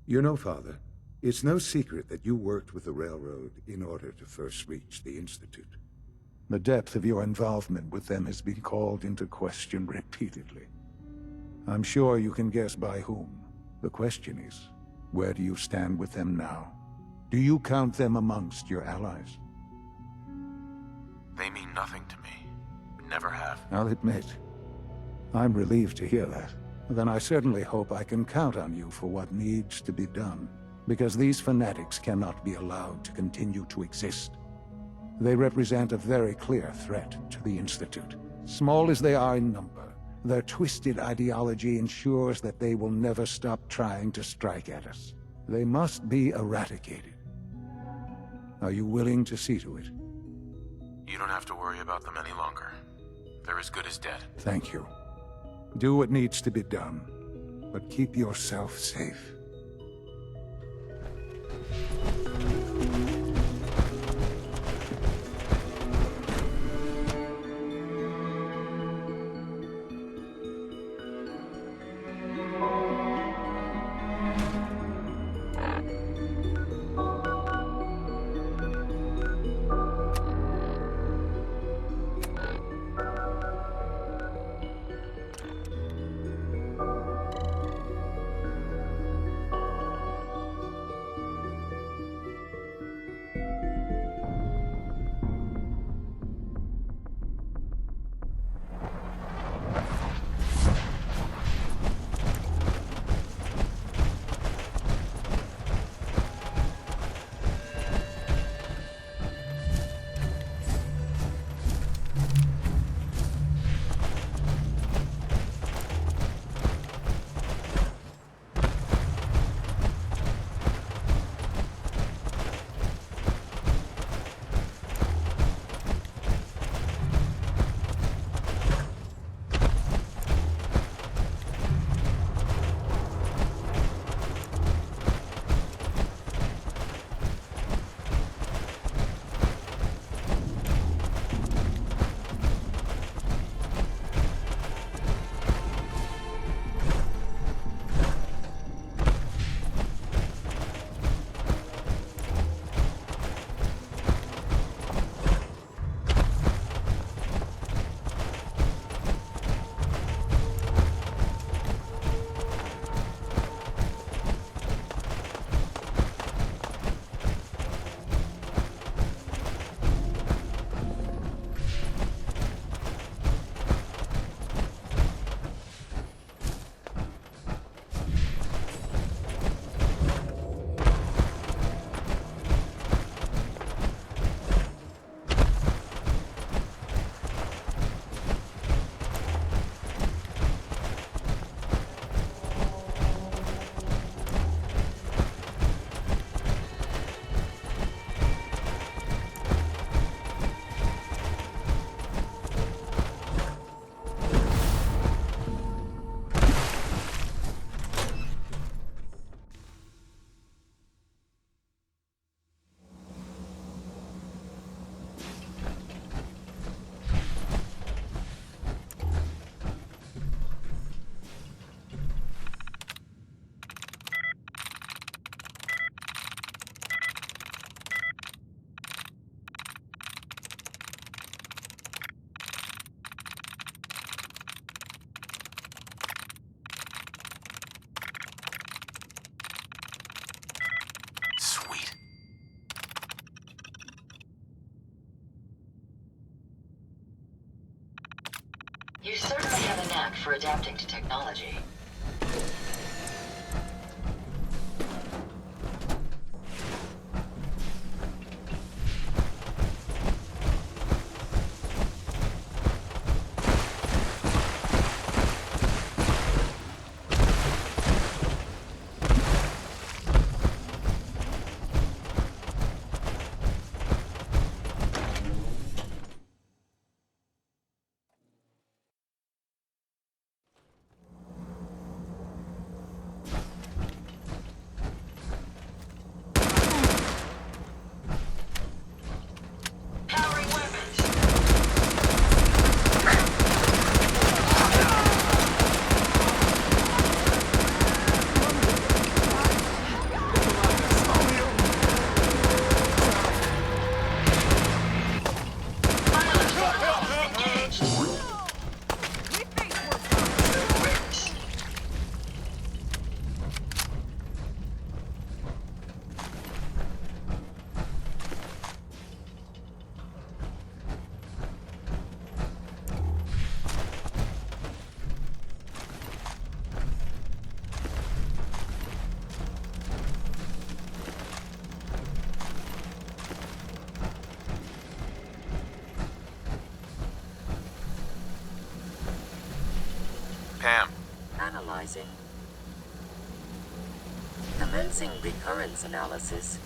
You know, Father, it's no secret that you worked with the Railroad in order to first reach the Institute. The depth of your involvement with them has been called into question repeatedly. I'm sure you can guess by whom. The question is, where do you stand with them now? Do you count them amongst your allies? They mean nothing to me. Never have. I'll admit, I'm relieved to hear that. Then I certainly hope I can count on you for what needs to be done, because these fanatics cannot be allowed to continue to exist. They represent a very clear threat to the Institute. Small as they are in number, their twisted ideology ensures that they will never stop trying to strike at us. They must be eradicated. Are you willing to see to it? You don't have to worry about them any longer. They're as good as dead. Thank you. Do what needs to be done, but keep yourself safe. for adapting to technology. Pam. Analyzing. Commencing recurrence analysis.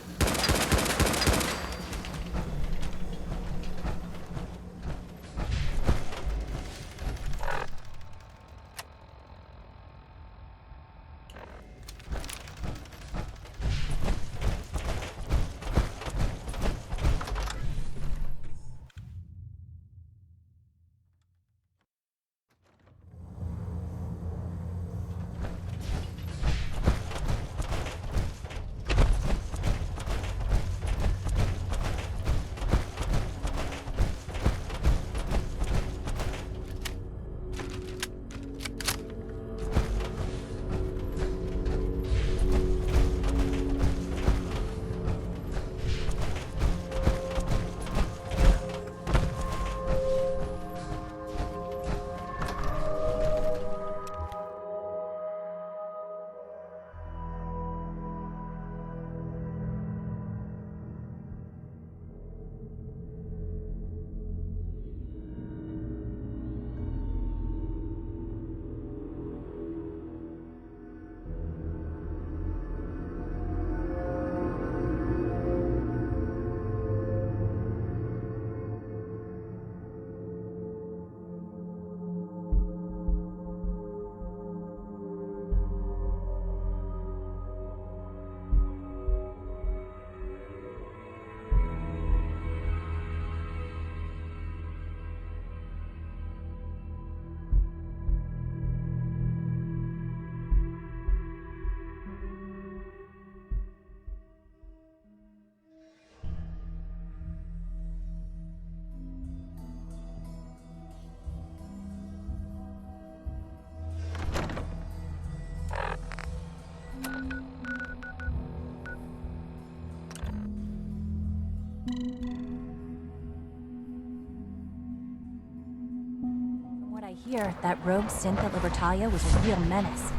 From what I hear, that rogue synth at Libertalia was a real menace.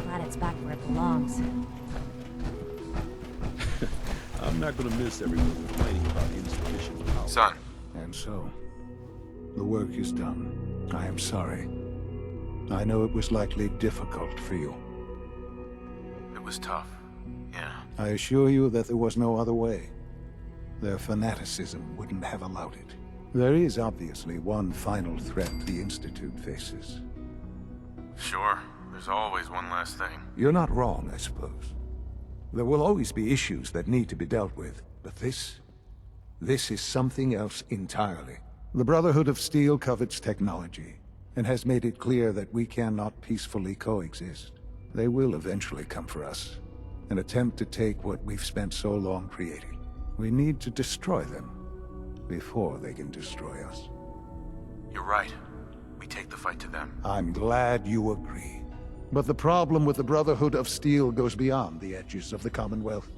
Glad it's back where it belongs. I'm not gonna miss everyone complaining about insufficient power. Son. And so, the work is done. I am sorry. I know it was likely difficult for you. It was tough. Yeah. I assure you that there was no other way. Their fanaticism wouldn't have allowed it. There is obviously one final threat the Institute faces. Sure. There's always one last thing. You're not wrong, I suppose. There will always be issues that need to be dealt with, but this is something else entirely. The Brotherhood of Steel covets technology, and has made it clear that we cannot peacefully coexist. They will eventually come for us, and attempt to take what we've spent so long creating. We need to destroy them before they can destroy us. You're right. We take the fight to them. I'm glad you agree. But the problem with the Brotherhood of Steel goes beyond the edges of the Commonwealth.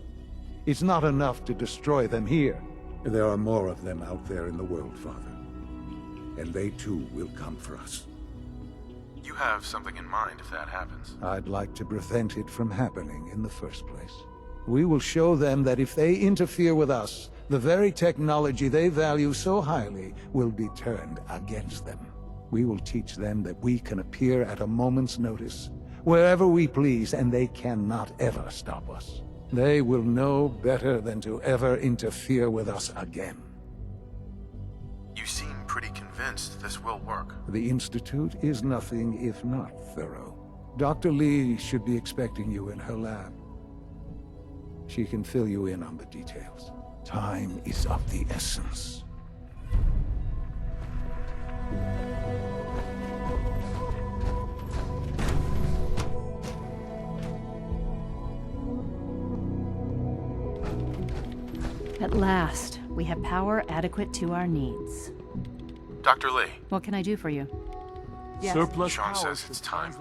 It's not enough to destroy them here. There are more of them out there in the world, Father. And they too will come for us. You have something in mind if that happens. I'd like to prevent it from happening in the first place. We will show them that if they interfere with us, the very technology they value so highly will be turned against them. We will teach them that we can appear at a moment's notice, wherever we please, and they cannot ever stop us. They will know better than to ever interfere with us again. You seem pretty convinced this will work. The Institute is nothing if not thorough. Dr. Lee should be expecting you in her lab. She can fill you in on the details. Time is of the essence. At last, we have power adequate to our needs. Dr. Lee. What can I do for you? Surplus Sean says it's time.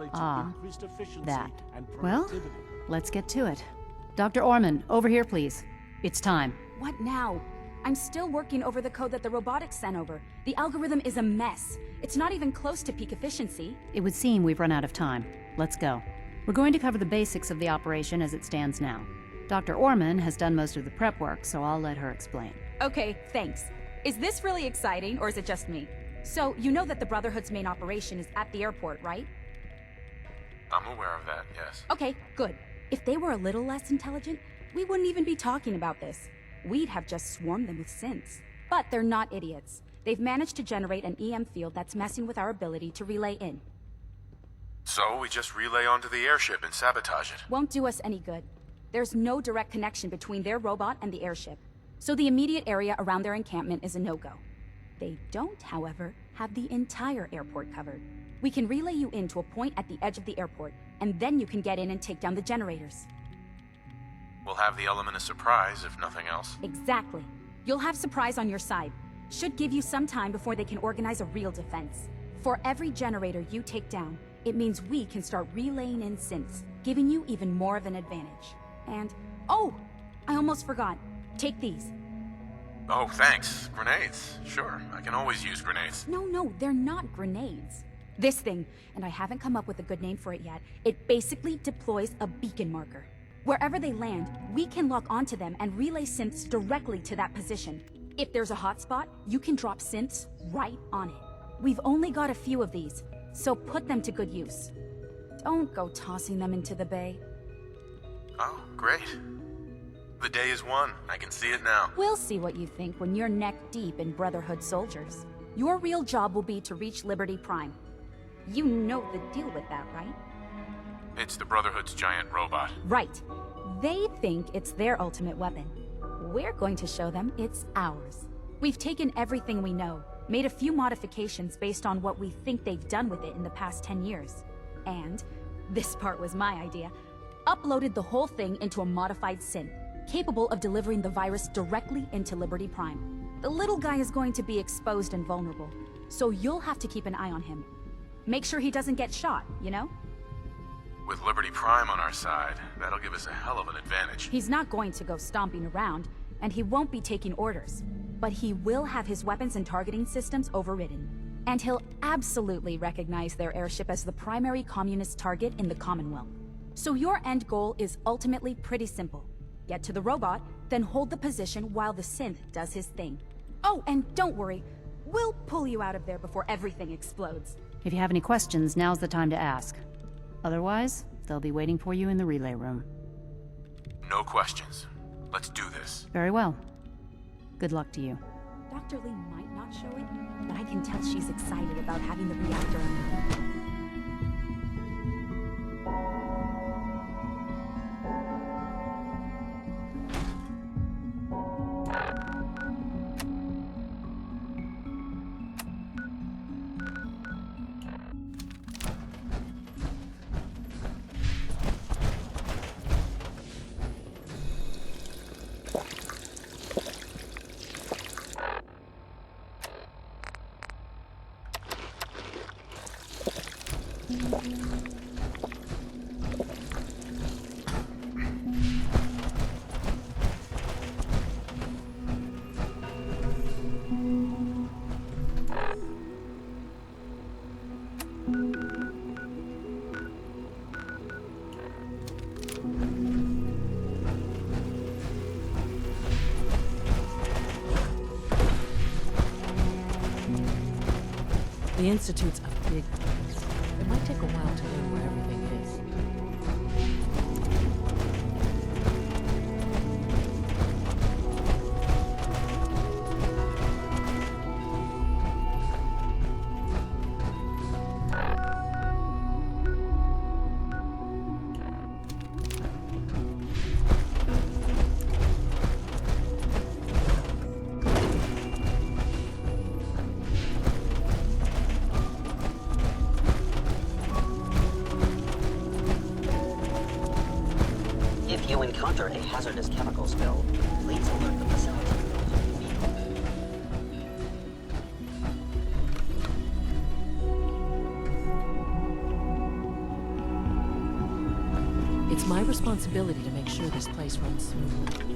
That. Well, let's get to it. Dr. Orman, over here, please. It's time. What now? I'm still working over the code that the robotics sent over. The algorithm is a mess. It's not even close to peak efficiency. It would seem we've run out of time. Let's go. We're going to cover the basics of the operation as it stands now. Dr. Orman has done most of the prep work, so I'll let her explain. Okay, thanks. Is this really exciting, or is it just me? So, you know that the Brotherhood's main operation is at the airport, right? I'm aware of that, yes. Okay, good. If they were a little less intelligent, we wouldn't even be talking about this. We'd have just swarmed them with synths. But they're not idiots. They've managed to generate an EM field that's messing with our ability to relay in. So we just relay onto the airship and sabotage it. Won't do us any good. There's no direct connection between their robot and the airship, so the immediate area around their encampment is a no-go. They don't, however, have the entire airport covered. We can relay you in to a point at the edge of the airport, and then you can get in and take down the generators. We'll have the element of surprise, if nothing else. Exactly. You'll have surprise on your side. Should give you some time before they can organize a real defense. For every generator you take down, it means we can start relaying in synths, giving you even more of an advantage. And, oh! I almost forgot. Take these. Oh, thanks. Grenades. Sure, I can always use grenades. No, they're not grenades. This thing, and I haven't come up with a good name for it yet, it basically deploys a beacon marker. Wherever they land, we can lock onto them and relay synths directly to that position. If there's a hotspot, you can drop synths right on it. We've only got a few of these, so put them to good use. Don't go tossing them into the bay. Oh, great. The day is won. I can see it now. We'll see what you think when you're neck deep in Brotherhood soldiers. Your real job will be to reach Liberty Prime. You know the deal with that, right? It's the Brotherhood's giant robot. Right. They think it's their ultimate weapon. We're going to show them it's ours. We've taken everything we know, made a few modifications based on what we think they've done with it in the past 10 years. And, this part was my idea, uploaded the whole thing into a modified synth, capable of delivering the virus directly into Liberty Prime. The little guy is going to be exposed and vulnerable, so you'll have to keep an eye on him. Make sure he doesn't get shot, you know? With Liberty Prime on our side, that'll give us a hell of an advantage. He's not going to go stomping around, and he won't be taking orders. But he will have his weapons and targeting systems overridden. And he'll absolutely recognize their airship as the primary communist target in the Commonwealth. So your end goal is ultimately pretty simple. Get to the robot, then hold the position while the synth does his thing. Oh, and don't worry, we'll pull you out of there before everything explodes. If you have any questions, now's the time to ask. Otherwise, they'll be waiting for you in the relay room. No questions. Let's do this. Very well. Good luck to you. Dr. Lee might not show it, but I can tell she's excited about having the reactor. The Institute's a big place. It might take a while to learn where everything is. If you encounter a hazardous chemical spill, please alert the facility. It's my responsibility to make sure this place runs smoothly.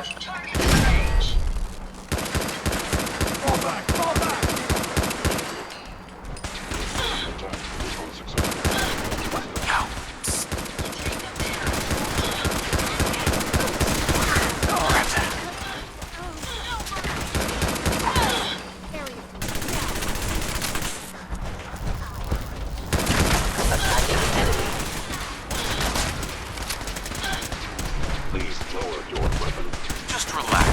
got target range. Fall back! Fall back! Please lower your weapon. Just relax.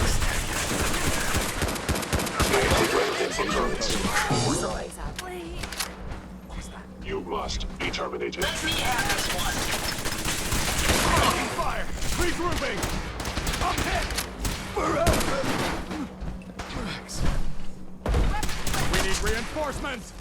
You must be terminated. Let me have this one. Fire! Regrouping! I'm hit! We need reinforcements!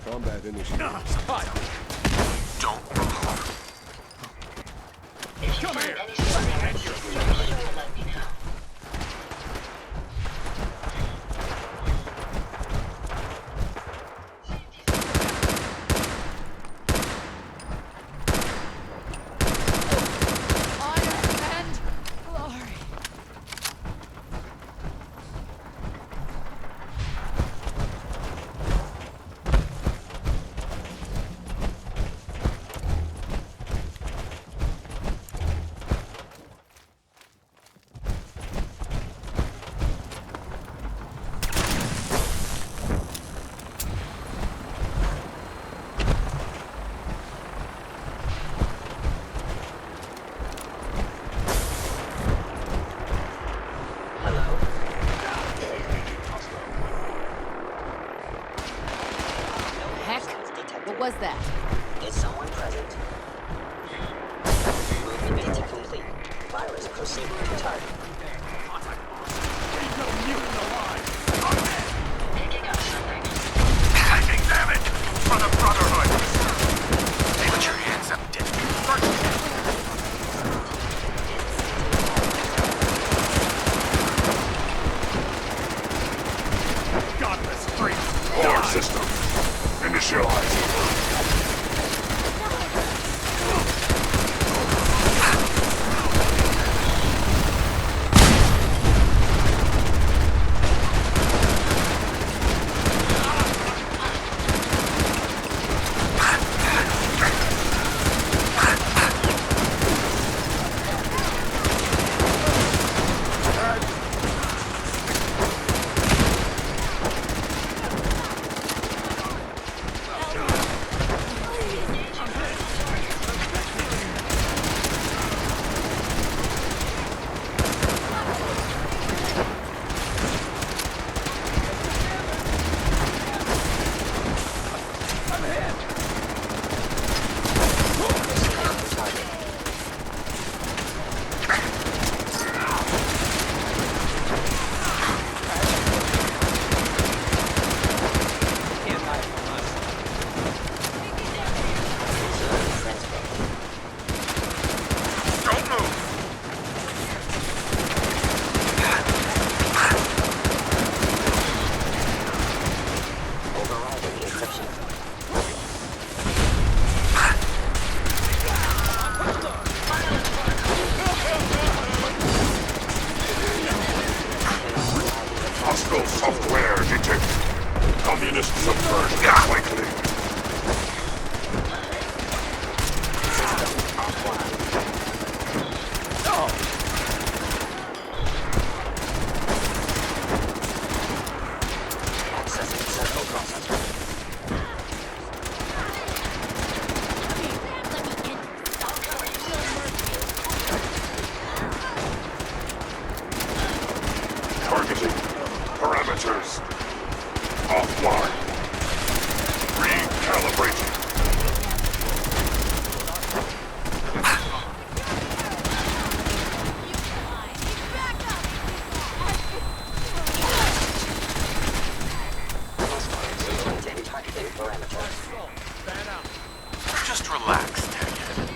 Combat initiated. Fire! Don't move. Come here! Any survivors, you sure let me know. Honor and glory. Heck, what was that? Is someone present? Movement detect complete. Virus proceeding to target. Leave no mutant alive! Picking up something. Lightning damage for the Brotherhood. Hey, put your hands up, dick. Godless freaks! War system. Initialize. Hostile software detected. Communist subversion quickly. Accessing central processor. parameters. Just relax, Techhead.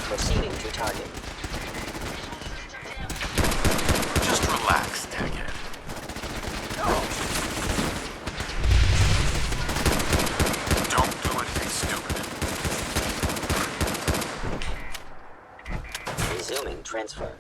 Proceeding to target. Just relax, Techhead. Don't do anything stupid. Resuming transfer.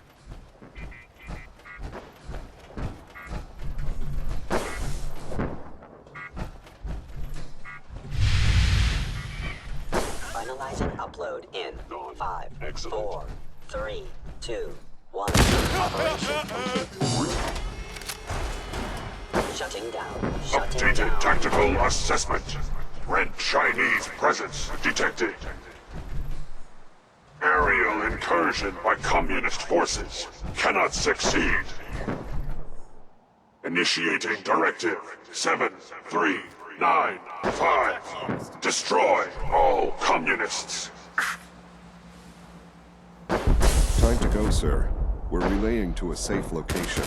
Finalizing upload in 5, 4, 3, 2, 1. Operation complete. Shutting down. Shutting Updated down. tactical assessment. Red Chinese presence detected. Aerial incursion by communist forces cannot succeed. Initiating directive 7395. Destroy all communists. Time to go, sir. We're relaying to a safe location.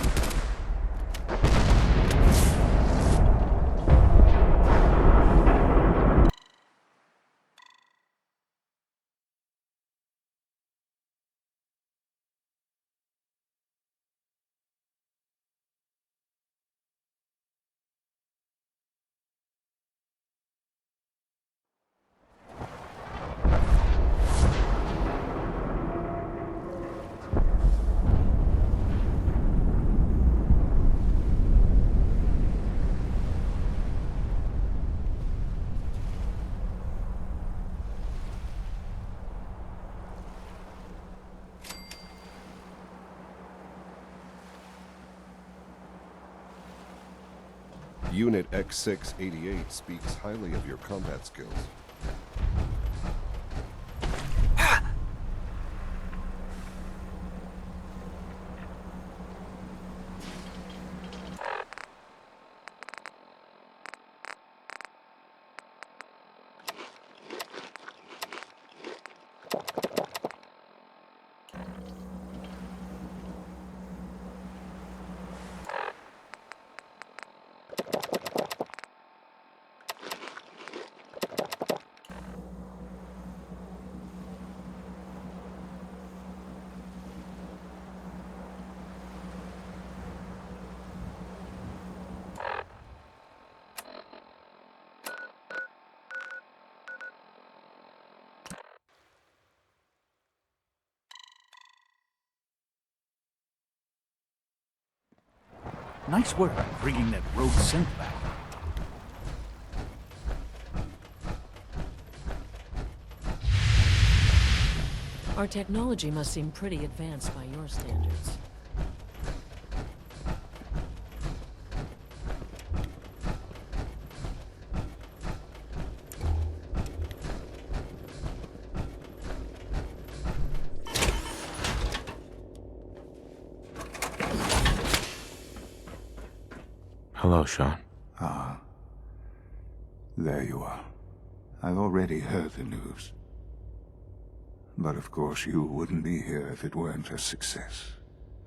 Unit X688 speaks highly of your combat skills. Nice work bringing that rogue synth back. Our technology must seem pretty advanced by your standards. Hello, Sean. Ah. There you are. I've already heard the news. But of course you wouldn't be here if it weren't a success.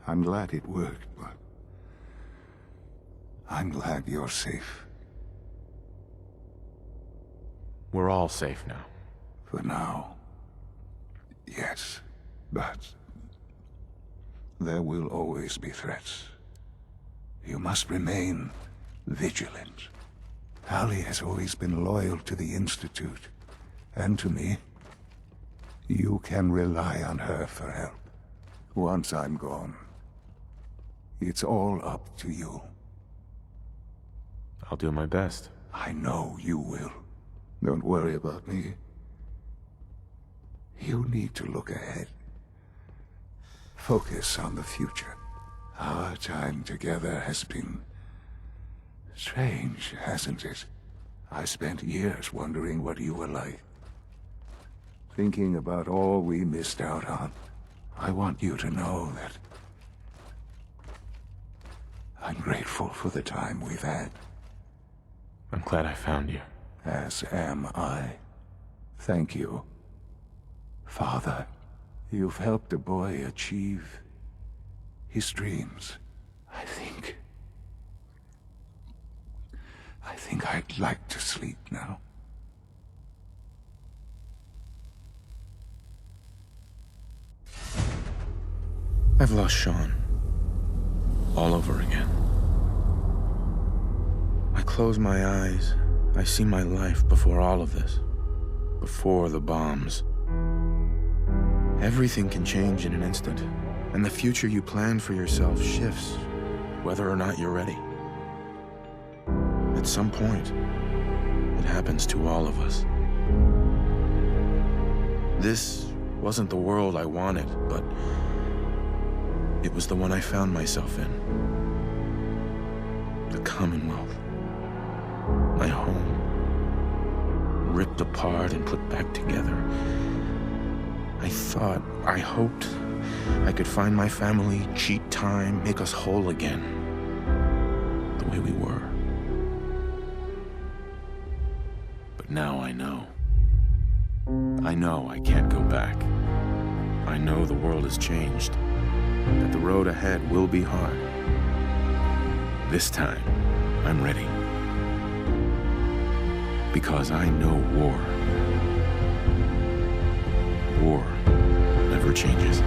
I'm glad it worked, but I'm glad you're safe. We're all safe now. For now. Yes, but there will always be threats. You must remain vigilant. Hallie has always been loyal to the Institute, and to me. You can rely on her for help. Once I'm gone, it's all up to you. I'll do my best. I know you will. Don't worry about me. You need to look ahead. Focus on the future. Our time together has been strange, hasn't it? I spent years wondering what you were like. Thinking about all we missed out on. I want you to know that I'm grateful for the time we've had. I'm glad I found you. As am I. Thank you. Father, you've helped a boy achieve his dreams. I think I'd like to sleep now. I've lost Sean. All over again. I close my eyes. I see my life before all of this. Before the bombs. Everything can change in an instant, and the future you planned for yourself shifts, whether or not you're ready. At some point, it happens to all of us. This wasn't the world I wanted, but it was the one I found myself in. The Commonwealth. My home. Ripped apart and put back together. I hoped I could find my family, cheat time, make us whole again. The way we were. But now I know. I know I can't go back. I know the world has changed. That the road ahead will be hard. This time, I'm ready. Because I know war. War never changes.